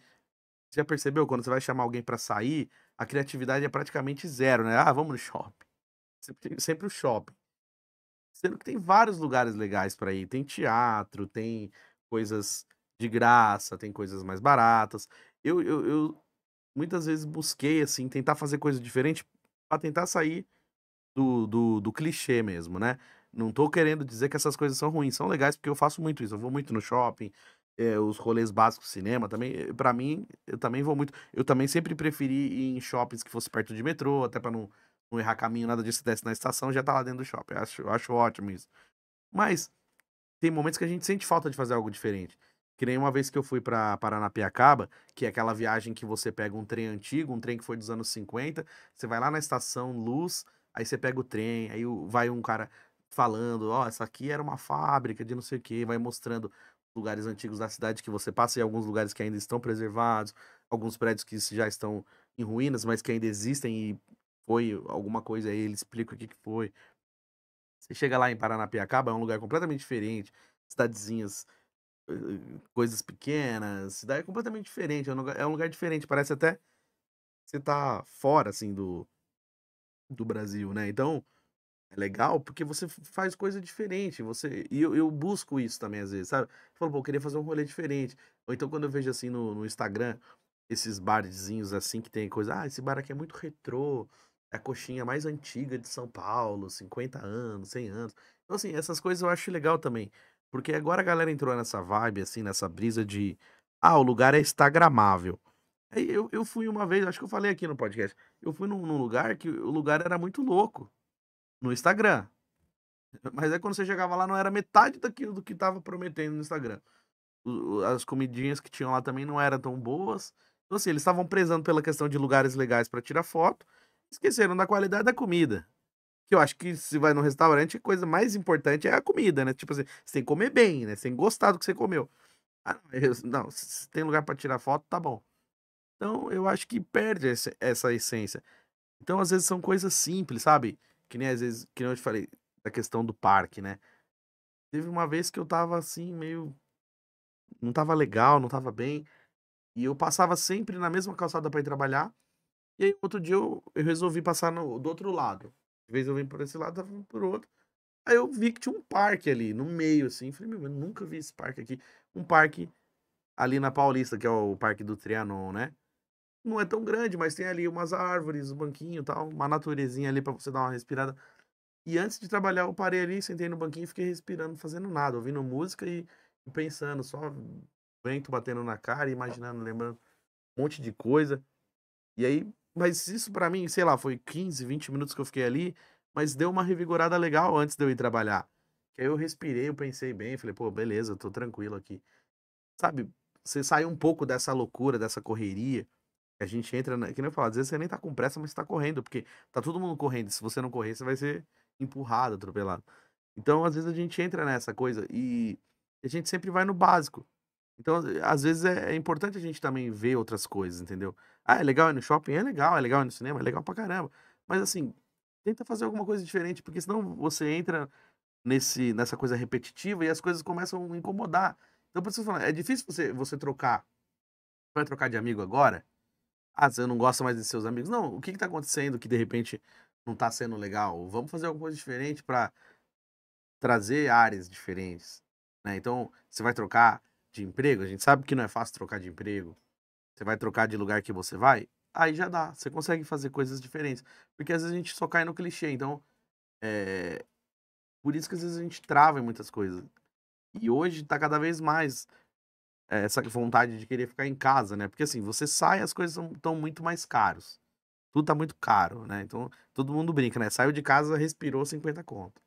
Você já percebeu? Quando você vai chamar alguém para sair, a criatividade é praticamente zero, né? Ah, vamos no shopping. Sempre o shopping. Sendo que tem vários lugares legais para ir. Tem teatro, tem coisas de graça, tem coisas mais baratas. Eu muitas vezes busquei, assim, tentar fazer coisa diferente para tentar sair do clichê mesmo, né. Não tô querendo dizer que essas coisas são ruins, são legais, porque eu faço muito isso, eu vou muito no shopping, os rolês básicos, cinema também, pra mim, eu também vou muito. Eu também sempre preferi ir em shoppings que fosse perto de metrô, até pra não errar caminho, nada disso, desce na estação, já tá lá dentro do shopping, eu acho ótimo isso. Mas tem momentos que a gente sente falta de fazer algo diferente. Que nem uma vez que eu fui pra Paranapiacaba, que é aquela viagem que você pega um trem antigo, um trem que foi dos anos 50, você vai lá na estação Luz, aí você pega o trem, aí vai um cara falando, ó, essa aqui era uma fábrica de não sei o quê, vai mostrando lugares antigos da cidade que você passa e alguns lugares que ainda estão preservados, alguns prédios que já estão em ruínas, mas que ainda existem e foi alguma coisa aí, ele explica o que que foi. Você chega lá em Paranapiacaba, é um lugar completamente diferente, cidadezinhas, coisas pequenas, cidade é completamente diferente, é um lugar diferente, parece até que você tá fora, assim, do Brasil, né. Então, é legal porque você faz coisa diferente, eu busco isso também às vezes, sabe. Eu falo: "Pô, eu queria fazer um rolê diferente", ou então quando eu vejo, assim, no Instagram, esses barzinhos, assim, que tem coisa: esse bar aqui é muito retrô, é a coxinha mais antiga de São Paulo, 50 anos, 100 anos". Então, assim, essas coisas eu acho legal também, porque agora a galera entrou nessa vibe, assim, nessa brisa de: o lugar é instagramável". Aí eu fui uma vez, acho que eu falei aqui no podcast, eu fui num lugar que o lugar era muito louco, no Instagram. Mas aí quando você chegava lá não era metade daquilo do que estava prometendo no Instagram. As comidinhas que tinham lá também não eram tão boas. Então, assim, eles estavam prezando pela questão de lugares legais pra tirar foto, esqueceram da qualidade da comida. Que eu acho que se vai num restaurante, a coisa mais importante é a comida, né, tipo assim, você tem que comer bem, né, você tem que gostar do que você comeu. Não, se tem lugar pra tirar foto, tá bom. Então eu acho que perde essa essência. Então, às vezes, são coisas simples, sabe, que nem às vezes que nem eu te falei, da questão do parque, né. Teve uma vez que eu estava assim, meio não estava legal, não estava bem, e eu passava sempre na mesma calçada pra ir trabalhar, e aí outro dia eu resolvi passar do outro lado. De vez eu vim por esse lado, estava vindo por outro. Aí eu vi que tinha um parque ali no meio, assim, falei: "Meu, eu nunca vi esse parque aqui". Um parque ali na Paulista, que é o Parque do Trianon, né. Não é tão grande, mas tem ali umas árvores, um banquinho, e tal, uma naturezinha ali pra você dar uma respirada. E antes de trabalhar eu parei ali, sentei no banquinho e fiquei respirando, fazendo nada, ouvindo música e pensando, só vento batendo na cara, imaginando, lembrando um monte de coisa. E aí, mas isso pra mim, sei lá, foi 15, 20 minutos que eu fiquei ali, mas deu uma revigorada legal antes de eu ir trabalhar. Que aí eu respirei, eu pensei bem, falei: "Pô, beleza, eu tô tranquilo aqui". Sabe, você sai um pouco dessa loucura, dessa correria, que a gente entra que nem eu falo, às vezes você nem tá com pressa, mas você tá correndo, porque tá todo mundo correndo, se você não correr, você vai ser empurrado, atropelado. Então, às vezes a gente entra nessa coisa e a gente sempre vai no básico. Então, às vezes é importante a gente também ver outras coisas, entendeu? Ah, é legal ir no shopping? É legal ir no cinema, é legal pra caramba. Mas assim, tenta fazer alguma coisa diferente, porque senão você entra nessa coisa repetitiva e as coisas começam a incomodar. Então, por isso que eu falo, é difícil você trocar. Vai trocar de amigo agora? Ah, você não gosta mais de seus amigos? Não, o que que tá acontecendo que de repente não tá sendo legal? Vamos fazer alguma coisa diferente pra trazer áreas diferentes, né? Então, você vai trocar de emprego, a gente sabe que não é fácil trocar de emprego. Você vai trocar de lugar que você vai, aí já dá, você consegue fazer coisas diferentes. Porque às vezes a gente só cai no clichê, então, é por isso que às vezes a gente trava em muitas coisas. E hoje tá cada vez mais essa vontade de querer ficar em casa, né? Porque assim, você sai, as coisas estão muito mais caros. Tudo tá muito caro, né? Então, todo mundo brinca, né? Saiu de casa, respirou 50 conto.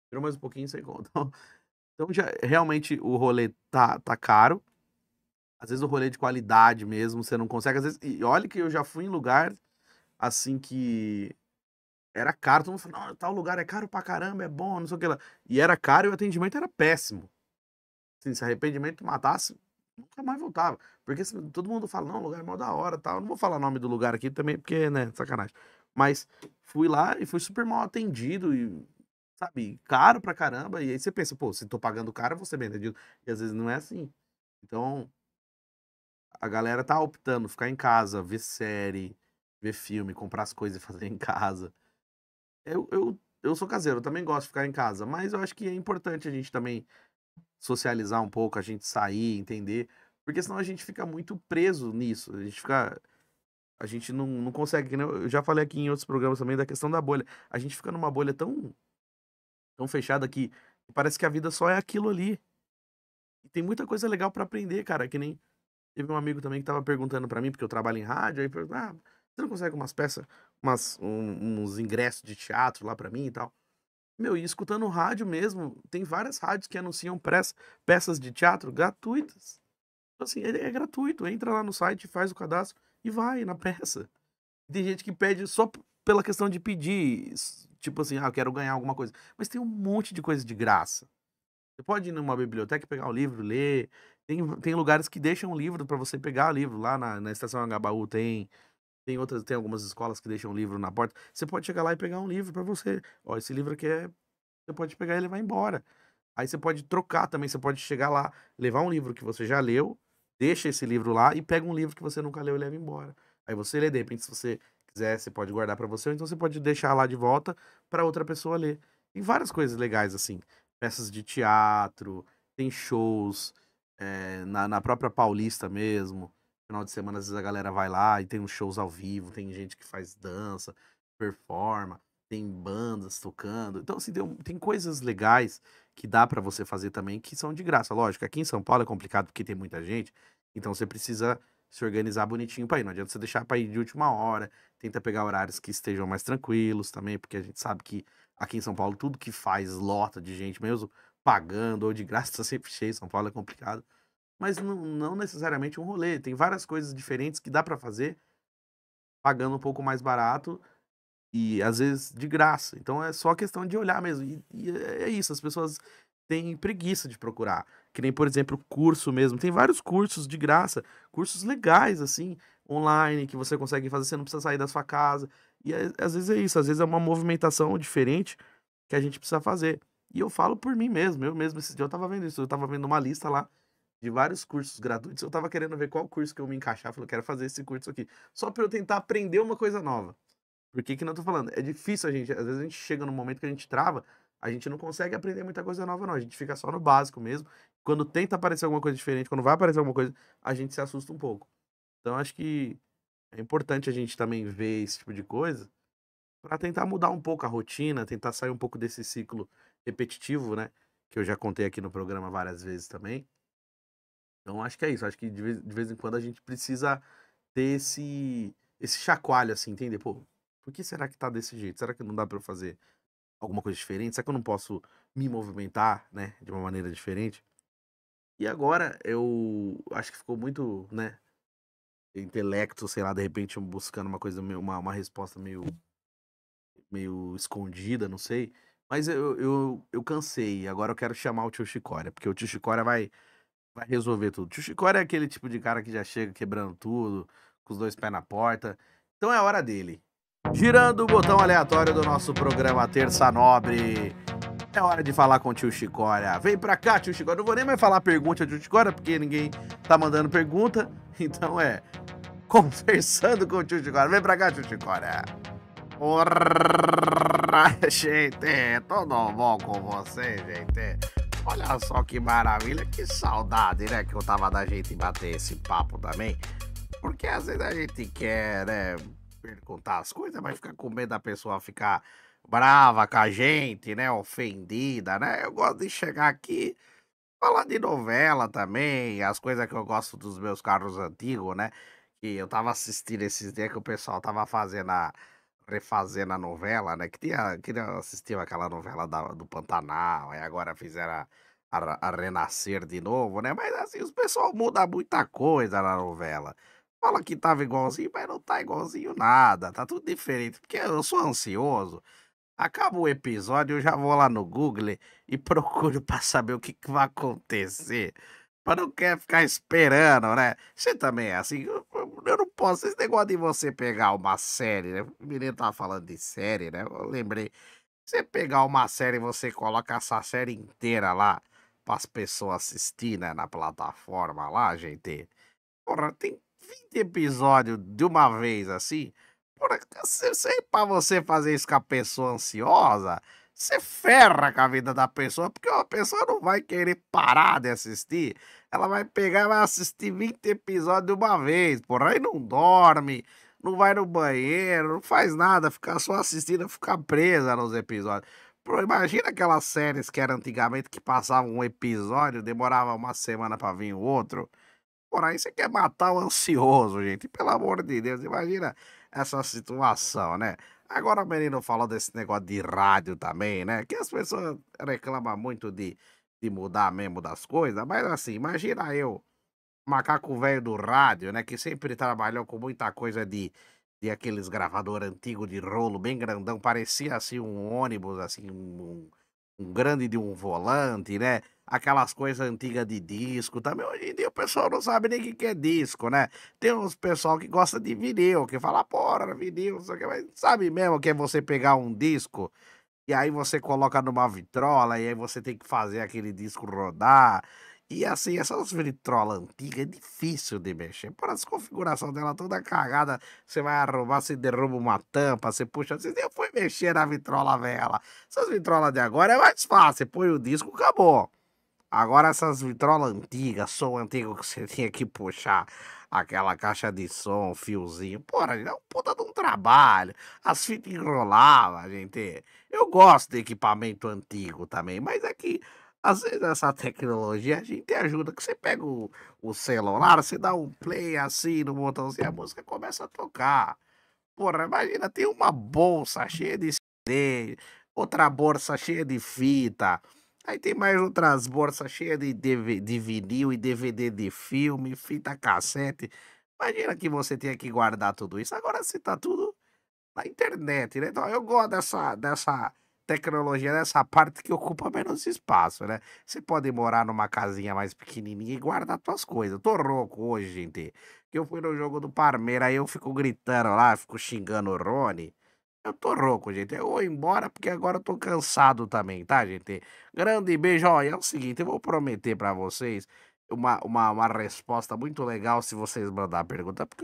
Respirou mais um pouquinho, sem conto. Então já realmente o rolê tá caro. Às vezes o rolê de qualidade mesmo, você não consegue. Às vezes, e olha que eu já fui em lugar assim que era caro. Todo mundo falou, não, tal lugar é caro pra caramba, é bom, não sei o que lá. E era caro e o atendimento era péssimo. Assim, se arrependimento matasse, nunca mais voltava. Porque todo mundo fala, não, o lugar é mó da hora tal. Eu não vou falar o nome do lugar aqui também, porque, né, sacanagem. Mas fui lá e fui super mal atendido e, sabe, caro pra caramba. E aí você pensa, pô, se tô pagando caro, eu vou ser bem atendido. E às vezes não é assim. Então, a galera tá optando ficar em casa, ver série, ver filme, comprar as coisas e fazer em casa. Eu sou caseiro, eu também gosto de ficar em casa, mas eu acho que é importante a gente também socializar um pouco, a gente sair, entender, porque senão a gente fica muito preso nisso. A gente não consegue, que nem eu já falei aqui em outros programas também da questão da bolha. A gente fica numa bolha tão fechada que parece que a vida só é aquilo ali. E tem muita coisa legal pra aprender, cara, que nem teve um amigo também que tava perguntando pra mim, porque eu trabalho em rádio, aí perguntou, ah, você não consegue umas peças, uns ingressos de teatro lá pra mim e tal? Meu, e escutando rádio mesmo, tem várias rádios que anunciam peças de teatro gratuitas. Então, assim, é gratuito, entra lá no site, faz o cadastro e vai na peça. Tem gente que pede só pela questão de pedir, tipo assim, ah, eu quero ganhar alguma coisa. Mas tem um monte de coisa de graça. Você pode ir numa biblioteca, pegar o livro, ler. Tem lugares que deixam o livro para você pegar o livro. Lá na Estação Agabaú tem algumas escolas que deixam o livro na porta. Você pode chegar lá e pegar um livro para você. Ó, esse livro aqui você pode pegar e levar embora. Aí você pode trocar também, você pode chegar lá, levar um livro que você já leu, deixa esse livro lá e pega um livro que você nunca leu e leva embora. Aí você lê, de repente, se você quiser, você pode guardar para você, ou então você pode deixar lá de volta para outra pessoa ler. Tem várias coisas legais assim, peças de teatro, tem shows, na própria Paulista mesmo. Final de semana, às vezes a galera vai lá e tem uns shows ao vivo, tem gente que faz dança, performa, tem bandas tocando. Então, assim, tem coisas legais que dá pra você fazer também que são de graça. Lógico, aqui em São Paulo é complicado porque tem muita gente, então você precisa se organizar bonitinho pra ir. Não adianta você deixar pra ir de última hora, tenta pegar horários que estejam mais tranquilos também, porque a gente sabe que aqui em São Paulo tudo que faz lota de gente, mesmo pagando ou de graça, tá sempre cheio. São Paulo é complicado. Mas não necessariamente um rolê. Tem várias coisas diferentes que dá pra fazer pagando um pouco mais barato e às vezes de graça. Então é só questão de olhar mesmo. E é isso, as pessoas têm preguiça de procurar. Que nem, por exemplo, curso mesmo. Tem vários cursos de graça, cursos legais, assim, online, que você consegue fazer, você não precisa sair da sua casa. E às vezes é isso, às vezes é uma movimentação diferente que a gente precisa fazer. E eu falo por mim mesmo, eu mesmo, esse dia eu tava vendo isso, eu tava vendo uma lista lá de vários cursos gratuitos, eu tava querendo ver qual curso que eu me encaixar, falei, eu quero fazer esse curso aqui, só pra eu tentar aprender uma coisa nova. Por que que não tô falando? É difícil a gente, às vezes a gente chega num momento que a gente trava, a gente não consegue aprender muita coisa nova não, a gente fica só no básico mesmo. Quando tenta aparecer alguma coisa diferente, quando vai aparecer alguma coisa, a gente se assusta um pouco. Então acho que é importante a gente também ver esse tipo de coisa para tentar mudar um pouco a rotina, tentar sair um pouco desse ciclo repetitivo, né? Que eu já contei aqui no programa várias vezes também. Então acho que é isso, acho que de vez em quando a gente precisa ter esse chacoalho, assim, entender? Pô, por que será que tá desse jeito? Será que não dá pra eu fazer alguma coisa diferente? Será que eu não posso me movimentar, né, de uma maneira diferente? E agora eu acho que ficou muito, né, intelecto, sei lá, de repente buscando uma coisa meio, uma resposta meio escondida, não sei. Mas eu cansei, agora eu quero chamar o tio Chicória, porque o tio Chicória vai resolver tudo. Tio Chicória é aquele tipo de cara que já chega quebrando tudo, com os dois pés na porta. Então é a hora dele. Girando o botão aleatório do nosso programa Terça Nobre. É hora de falar com o tio Chicória. Vem pra cá, tio Chicória. Não vou nem mais falar pergunta, tio Chicória, porque ninguém tá mandando pergunta. Então é conversando com o tio Chicória. Vem pra cá, tio Chicória. Porra, gente, tudo bom com você, gente? Olha só que maravilha, que saudade, né, que eu tava da gente bater esse papo também. Porque às vezes a gente quer, né, perguntar as coisas, mas fica com medo da pessoa ficar brava com a gente, né, ofendida, né? Eu gosto de chegar aqui, falar de novela também, as coisas que eu gosto dos meus carros antigos, né? Que eu tava assistindo esses dias que o pessoal tava refazendo a novela, né? Que assistiu aquela novela do Pantanal, e agora fizeram a Renascer de novo, né? Mas assim, os pessoal muda muita coisa na novela. Fala que tava igualzinho, mas não tá igualzinho nada, tá tudo diferente, porque eu sou ansioso. Acaba o episódio, eu já vou lá no Google e procuro pra saber o que que vai acontecer. Pra não quer ficar esperando, né? Você também é assim, eu não posso, esse negócio de você pegar uma série, né? O menino tava falando de série, né? Eu lembrei, você pegar uma série e você coloca essa série inteira lá para as pessoas assistir, né, na plataforma lá, gente. Porra, tem 20 episódios de uma vez assim. Porra, se pra você fazer isso com a pessoa ansiosa, você ferra com a vida da pessoa, porque a pessoa não vai querer parar de assistir. Ela vai pegar e vai assistir 20 episódios de uma vez, porra. Aí não dorme, não vai no banheiro, não faz nada, fica só assistindo, fica presa nos episódios. Pô, imagina aquelas séries que era antigamente que passavam um episódio, demorava uma semana pra vir o outro. Por aí você quer matar o ansioso, gente. Pelo amor de Deus, imagina essa situação, né? Agora o menino falou desse negócio de rádio também, né? Que as pessoas reclamam muito de mudar mesmo das coisas, mas assim, imagina eu, macaco velho do rádio, né? Que sempre trabalhou com muita coisa de aqueles gravador antigo de rolo, bem grandão, parecia assim um ônibus, assim, um grande de um volante, né? Aquelas coisas antigas de disco. Também hoje em dia o pessoal não sabe nem o que que é disco, né? Tem uns pessoal que gosta de vinil, que fala, porra, vinil, não sei o que, mas sabe mesmo que é você pegar um disco e aí você coloca numa vitrola e aí você tem que fazer aquele disco rodar. E assim, essas vitrola antiga é difícil de mexer. Por as configuração dela toda cagada, você vai arrumar, você derruba uma tampa, você puxa, você eu fui mexer na vitrola velha lá. Essas vitrolas de agora é mais fácil, você põe o disco, acabou. Agora essas vitrolas antigas, som antigo que você tinha que puxar aquela caixa de som, fiozinho, porra, é um puta de um trabalho. As fitas enrolavam, gente. Eu gosto de equipamento antigo também, mas é que às vezes essa tecnologia a gente ajuda, que você pega o celular, você dá um play assim no botãozinho, a música começa a tocar. Porra, imagina, tem uma bolsa cheia de CD, outra bolsa cheia de fita, aí tem mais outras bolsas cheias de vinil e DVD de filme, fita cassete. Imagina que você tenha que guardar tudo isso. Agora você tá tudo na internet, né? Então eu gosto dessa tecnologia, dessa parte que ocupa menos espaço, né? Você pode morar numa casinha mais pequenininha e guardar suas coisas. Eu tô rouco hoje, gente, que eu fui no jogo do Parmeira, aí eu fico gritando lá, fico xingando o Rony. Eu tô rouco, gente. Eu vou embora porque agora eu tô cansado também, tá, gente? Grande beijo. Ó, e é o seguinte, eu vou prometer pra vocês uma resposta muito legal se vocês mandar pergunta, porque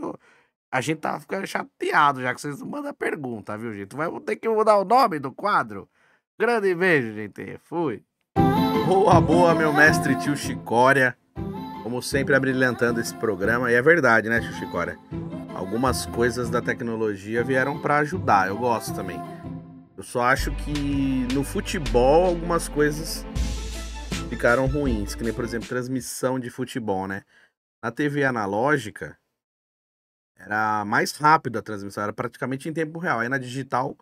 a gente tá ficando chateado já que vocês não mandam pergunta, viu, gente? Vai ter que mudar o nome do quadro. Grande beijo, gente. Fui. Boa, boa, meu mestre tio Chicória. Como sempre, abrilhantando esse programa. E é verdade, né, tio Chicória? Algumas coisas da tecnologia vieram pra ajudar. Eu gosto também. Eu só acho que no futebol algumas coisas ficaram ruins. Que nem, por exemplo, transmissão de futebol, né? Na TV analógica era mais rápido a transmissão, era praticamente em tempo real. Aí na digital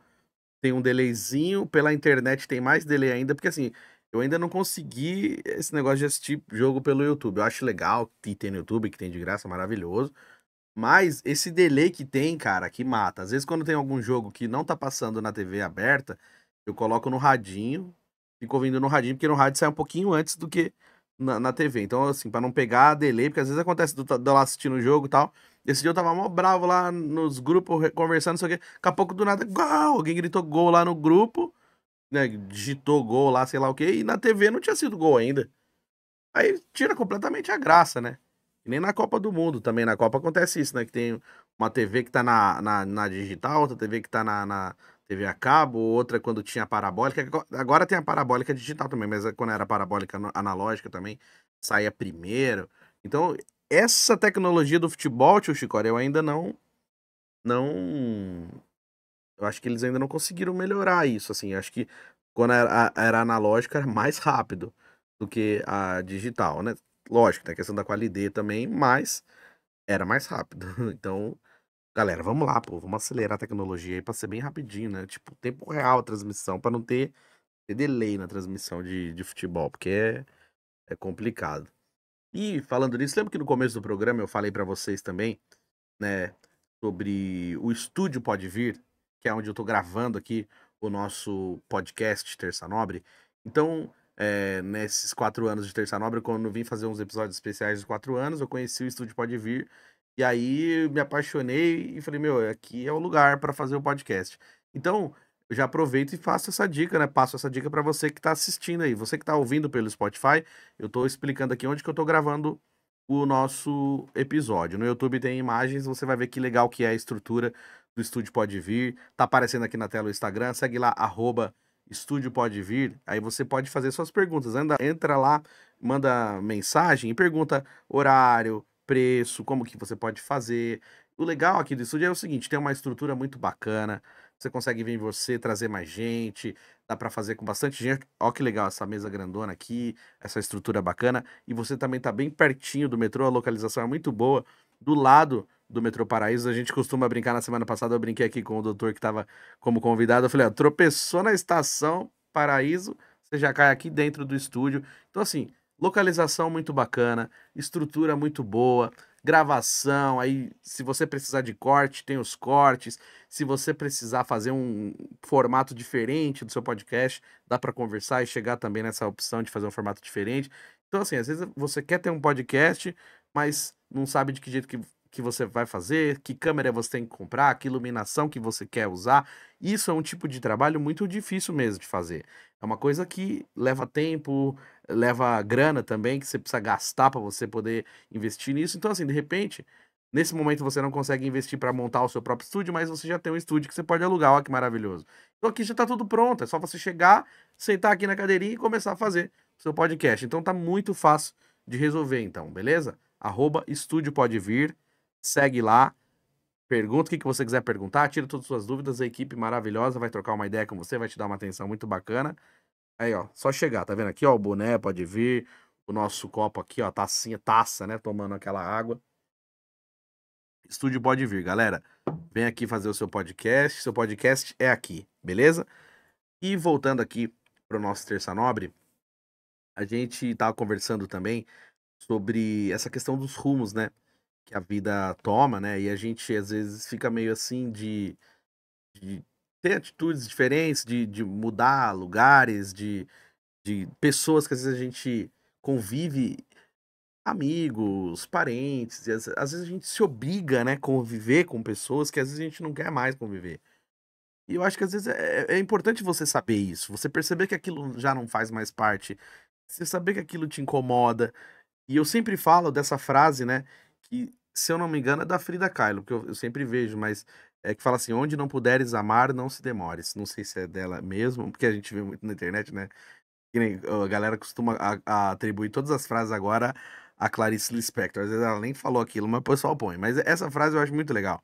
tem um delayzinho, pela internet tem mais delay ainda, porque assim, eu ainda não consegui esse negócio de assistir jogo pelo YouTube. Eu acho legal que tem no YouTube, que tem de graça, maravilhoso. Mas esse delay que tem, cara, que mata. Às vezes quando tem algum jogo que não tá passando na TV aberta, eu coloco no radinho, fico ouvindo no radinho, porque no rádio sai um pouquinho antes do que na TV. Então, assim, pra não pegar delay, porque às vezes acontece de eu lá assistindo o jogo e tal. Esse dia eu tava mó bravo lá nos grupos, conversando, não sei o quê. Daqui a pouco, do nada, gol! Alguém gritou gol lá no grupo, né? Digitou gol lá, sei lá o quê. E na TV não tinha sido gol ainda. Aí tira completamente a graça, né? E nem na Copa do Mundo também. Na Copa acontece isso, né? Que tem uma TV que tá na digital, outra TV que tá na TV a cabo, outra quando tinha a parabólica. Agora tem a parabólica digital também, mas quando era parabólica analógica também, saía primeiro. Então, essa tecnologia do futebol, tio Chicória, eu ainda não. Eu acho que eles ainda não conseguiram melhorar isso, assim. Eu acho que quando era analógica era mais rápido do que a digital, né? Lógico, tem a questão da qualidade também, mas era mais rápido. Então, galera, vamos lá, pô, vamos acelerar a tecnologia aí pra ser bem rapidinho, né? Tipo, tempo real a transmissão, pra não ter delay na transmissão de futebol, porque é complicado. E falando nisso, lembra que no começo do programa eu falei pra vocês também, né, sobre o Estúdio Pode Vir, que é onde eu tô gravando aqui o nosso podcast Terça Nobre. Então, nesses 4 anos de Terça Nobre, quando eu vim fazer uns episódios especiais de 4 anos, eu conheci o Estúdio Pode Vir, e aí me apaixonei e falei, meu, aqui é o lugar para fazer o podcast. Então, eu já aproveito e faço essa dica, né? Passo essa dica para você que tá assistindo aí. Você que tá ouvindo pelo Spotify, eu tô explicando aqui onde que eu tô gravando o nosso episódio. No YouTube tem imagens, você vai ver que legal que é a estrutura do Estúdio Pode Vir. Tá aparecendo aqui na tela o Instagram, segue lá, @Estúdio Pode Vir. Aí você pode fazer suas perguntas. Entra lá, manda mensagem e pergunta horário, preço, como que você pode fazer. O legal aqui do estúdio é o seguinte, tem uma estrutura muito bacana. Você consegue vir você, trazer mais gente, dá para fazer com bastante gente. Ó que legal essa mesa grandona aqui, essa estrutura bacana. E você também tá bem pertinho do metrô, a localização é muito boa. Do lado do metrô Paraíso, a gente costuma brincar, na semana passada eu brinquei aqui com o doutor que tava como convidado. Eu falei, ó, tropeçou na estação Paraíso, você já cai aqui dentro do estúdio. Então, assim, localização muito bacana, estrutura muito boa, gravação. Aí, se você precisar de corte, tem os cortes. Se você precisar fazer um formato diferente do seu podcast, dá para conversar e chegar também nessa opção de fazer um formato diferente. Então, assim, às vezes você quer ter um podcast, mas não sabe de que jeito que você vai fazer, que câmera você tem que comprar, que iluminação que você quer usar. Isso é um tipo de trabalho muito difícil mesmo de fazer. É uma coisa que leva tempo, leva grana também, que você precisa gastar para você poder investir nisso. Então, assim, de repente, nesse momento você não consegue investir para montar o seu próprio estúdio, mas você já tem um estúdio que você pode alugar. Olha que maravilhoso. Então aqui já está tudo pronto, é só você chegar, sentar aqui na cadeirinha e começar a fazer o seu podcast. Então tá muito fácil de resolver, então, beleza? @Estúdio Pode Vir, segue lá, pergunta o que você quiser perguntar, tira todas as suas dúvidas, a equipe maravilhosa vai trocar uma ideia com você, vai te dar uma atenção muito bacana. Aí, ó, só chegar, tá vendo aqui, ó, o boné pode vir, o nosso copo aqui, ó, tacinha, taça, né, tomando aquela água. Estúdio pode vir, galera. Vem aqui fazer o seu podcast é aqui, beleza? E voltando aqui pro nosso Terça Nobre, a gente tava conversando também sobre essa questão dos rumos, né, que a vida toma, né, e a gente às vezes fica meio assim de ter atitudes diferentes, de mudar lugares, de pessoas que às vezes a gente convive, amigos, parentes, e às vezes a gente se obriga, né, conviver com pessoas que às vezes a gente não quer mais conviver. E eu acho que às vezes é importante você saber isso, você perceber que aquilo já não faz mais parte, você saber que aquilo te incomoda. E eu sempre falo dessa frase, né, que, se eu não me engano, é da Frida Kahlo, que eu sempre vejo, mas é que fala assim: onde não puderes amar, não se demores. Não sei se é dela mesmo, porque a gente vê muito na internet, né? Que nem a galera costuma a atribuir todas as frases agora a Clarice Lispector. Às vezes ela nem falou aquilo, mas o pessoal põe. Mas essa frase eu acho muito legal.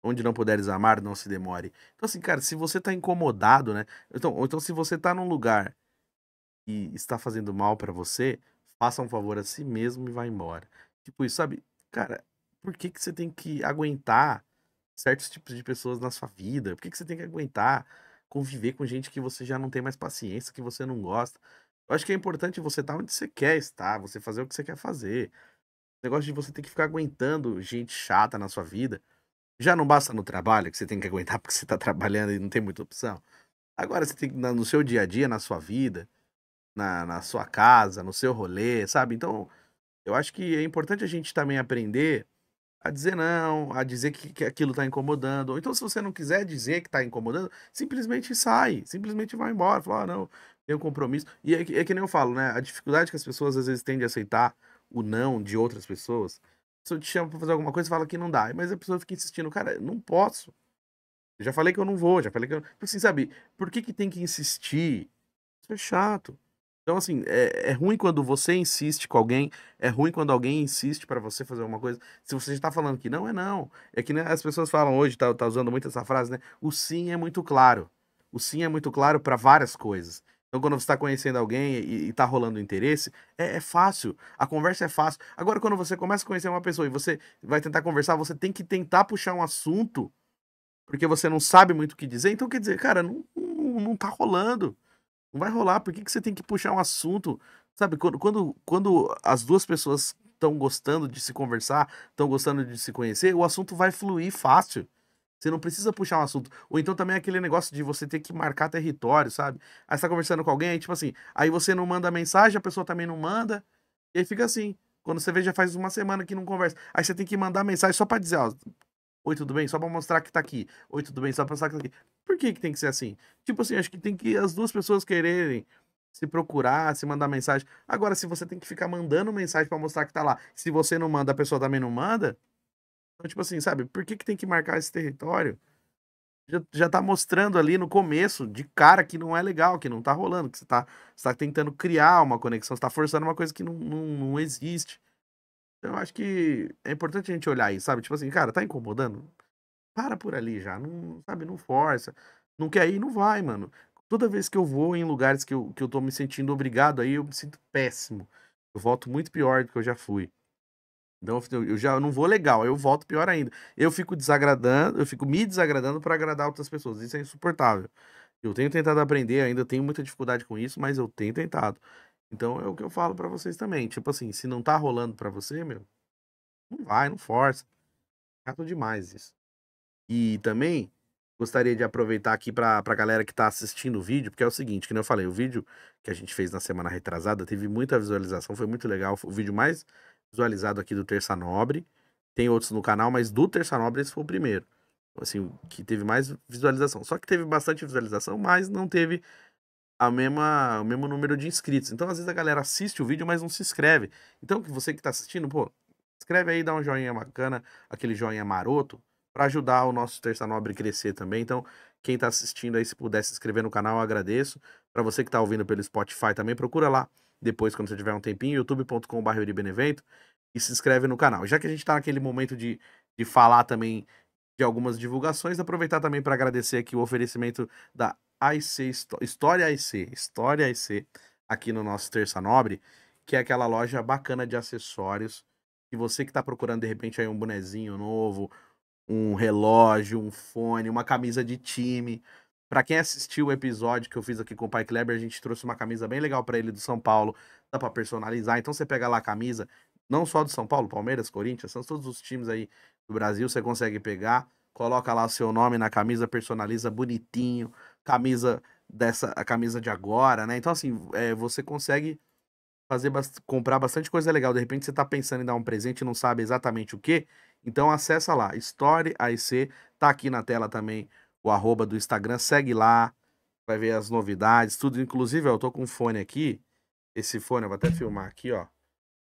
Onde não puderes amar, não se demore. Então, assim, cara, se você tá incomodado, né? Então, ou então, se você tá num lugar e está fazendo mal pra você, faça um favor a si mesmo e vá embora. Tipo isso, sabe? Cara, por que que você tem que aguentar certos tipos de pessoas na sua vida? Por que que você tem que aguentar conviver com gente que você já não tem mais paciência, que você não gosta? Eu acho que é importante você estar onde você quer estar, você fazer o que você quer fazer. O negócio de você ter que ficar aguentando gente chata na sua vida. Já não basta no trabalho, que você tem que aguentar porque você tá trabalhando e não tem muita opção. Agora você tem que, no seu dia a dia, na sua vida, na sua casa, no seu rolê, sabe? Então, eu acho que é importante a gente também aprender a dizer não, a dizer que aquilo tá incomodando. Ou então, se você não quiser dizer que tá incomodando, simplesmente sai, simplesmente vai embora. Fala, não, tem um compromisso. E é que nem eu falo, né? A dificuldade que as pessoas às vezes têm de aceitar o não de outras pessoas. Se eu te chamo pra fazer alguma coisa, você fala que não dá. Mas a pessoa fica insistindo, cara, não posso. Eu já falei que eu não vou, já falei que eu. Tipo assim, sabe, por que que tem que insistir? Isso é chato. Então, assim, é ruim quando você insiste com alguém, é ruim quando alguém insiste pra você fazer alguma coisa. Se você já tá falando que não, é não. É que né, as pessoas falam hoje, tá usando muito essa frase, né? O sim é muito claro. O sim é muito claro pra várias coisas. Então, quando você tá conhecendo alguém e tá rolando interesse, é fácil. A conversa é fácil. Agora, quando você começa a conhecer uma pessoa e você vai tentar conversar, você tem que tentar puxar um assunto porque você não sabe muito o que dizer. Então, quer dizer, cara, não tá rolando. Não vai rolar, por que que você tem que puxar um assunto? Sabe, quando as duas pessoas estão gostando de se conversar, estão gostando de se conhecer, o assunto vai fluir fácil. Você não precisa puxar um assunto. Ou então também aquele negócio de você ter que marcar território, sabe? Aí você tá conversando com alguém, aí tipo assim, aí você não manda mensagem, a pessoa também não manda, e aí fica assim. Quando você vê, já faz uma semana que não conversa. Aí você tem que mandar mensagem só pra dizer, ó, oi, tudo bem? Só pra mostrar que tá aqui. Oi, tudo bem? Só pra mostrar que tá aqui. Por que que tem que ser assim? Tipo assim, acho que tem que as duas pessoas quererem se procurar, se mandar mensagem. Agora, se você tem que ficar mandando mensagem pra mostrar que tá lá, se você não manda, a pessoa também não manda, então, tipo assim, sabe? Por que que tem que marcar esse território? Já tá mostrando ali no começo, de cara, que não é legal, que não tá rolando, que você tá tentando criar uma conexão, você tá forçando uma coisa que não existe. Então, eu acho que é importante a gente olhar isso, sabe? Tipo assim, cara, tá incomodando? Para por ali já, não, sabe, não força. Não quer ir, não vai, mano. Toda vez que eu vou em lugares que eu tô me sentindo obrigado aí, eu me sinto péssimo. Eu volto muito pior do que eu já fui. Então eu já não vou legal, aí eu volto pior ainda. Eu fico desagradando, eu fico me desagradando para agradar outras pessoas. Isso é insuportável. Eu tenho tentado aprender, ainda tenho muita dificuldade com isso, mas eu tenho tentado. Então é o que eu falo pra vocês também. Tipo assim, se não tá rolando pra você, meu, não vai, não força. Chato demais isso. E também gostaria de aproveitar aqui pra galera que tá assistindo o vídeo, porque é o seguinte, que nem eu falei, o vídeo que a gente fez na semana retrasada teve muita visualização, foi muito legal, foi o vídeo mais visualizado aqui do Terça Nobre. Tem outros no canal, mas do Terça Nobre esse foi o primeiro. Assim, que teve mais visualização. Só que teve bastante visualização, mas não teve o mesmo número de inscritos. Então, às vezes a galera assiste o vídeo, mas não se inscreve. Então, que você que tá assistindo, pô, escreve aí, dá um joinha bacana, aquele joinha maroto, pra ajudar o nosso Terça Nobre a crescer também. Então, quem tá assistindo aí, se puder se inscrever no canal, eu agradeço. Pra você que tá ouvindo pelo Spotify também, procura lá depois, quando você tiver um tempinho, youtube.com/euribenevento e se inscreve no canal. Já que a gente tá naquele momento de falar também de algumas divulgações, aproveitar também para agradecer aqui o oferecimento da AIC, História AIC, História AIC, aqui no nosso Terça Nobre, que é aquela loja bacana de acessórios, que você que está procurando de repente aí um bonezinho novo, um relógio, um fone, uma camisa de time. Para quem assistiu o episódio que eu fiz aqui com o Pai Kleber, a gente trouxe uma camisa bem legal para ele do São Paulo, dá para personalizar. Então você pega lá a camisa, não só do São Paulo, Palmeiras, Corinthians, são todos os times aí do Brasil, você consegue pegar, coloca lá o seu nome na camisa, personaliza bonitinho, camisa a camisa de agora, né? Então assim, você consegue comprar bastante coisa legal. De repente você tá pensando em dar um presente e não sabe exatamente o que, então acessa lá, Story AIC, tá aqui na tela também o arroba do Instagram, segue lá, vai ver as novidades, tudo. Inclusive, ó, eu tô com um fone aqui, esse fone, eu vou até filmar aqui, ó.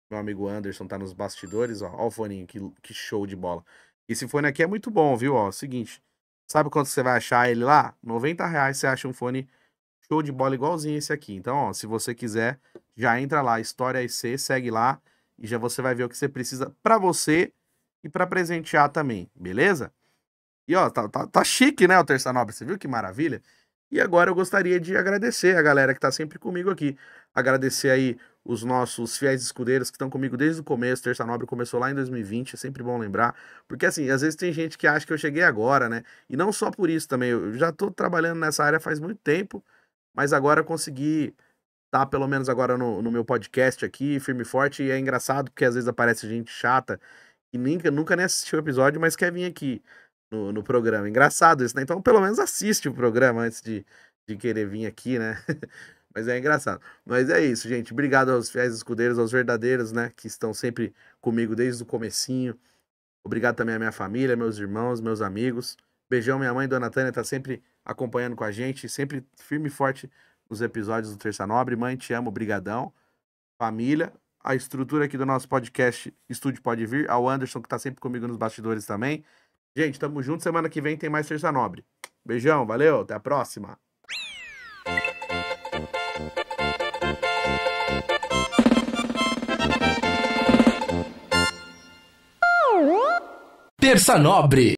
Meu amigo Anderson tá nos bastidores, ó. Ó o foninho, que show de bola. Esse fone aqui é muito bom, viu? Ó, seguinte, sabe quanto você vai achar ele lá? R$ 90 você acha um fone show de bola igualzinho esse aqui. Então, ó, se você quiser, já entra lá, História IC, segue lá e já você vai ver o que você precisa pra você e pra presentear também, beleza? E ó, tá chique, né, o Terça Nobre, você viu que maravilha? E agora eu gostaria de agradecer a galera que tá sempre comigo aqui. Agradecer aí os nossos fiéis escudeiros que estão comigo desde o começo. Terça Nobre começou lá em 2020, é sempre bom lembrar. Porque assim, às vezes tem gente que acha que eu cheguei agora, né? E não só por isso também, eu já tô trabalhando nessa área faz muito tempo, mas agora consegui tá pelo menos agora no meu podcast aqui, firme e forte, e é engraçado porque às vezes aparece gente chata que nunca nem assistiu o episódio, mas quer vir aqui no programa. Engraçado isso, né? Então pelo menos assiste o programa antes de querer vir aqui, né? Mas é engraçado. Mas é isso, gente. Obrigado aos fiéis escudeiros, aos verdadeiros, né? Que estão sempre comigo desde o comecinho. Obrigado também à minha família, meus irmãos, meus amigos. Beijão, minha mãe, Dona Tânia, tá sempre acompanhando com a gente, sempre firme e forte nos episódios do Terça Nobre. Mãe, te amo, brigadão. Família, a estrutura aqui do nosso podcast Estúdio Pode Vir, ao Anderson, que tá sempre comigo nos bastidores também. Gente, tamo junto, semana que vem tem mais Terça Nobre. Beijão, valeu, até a próxima. Terça Nobre.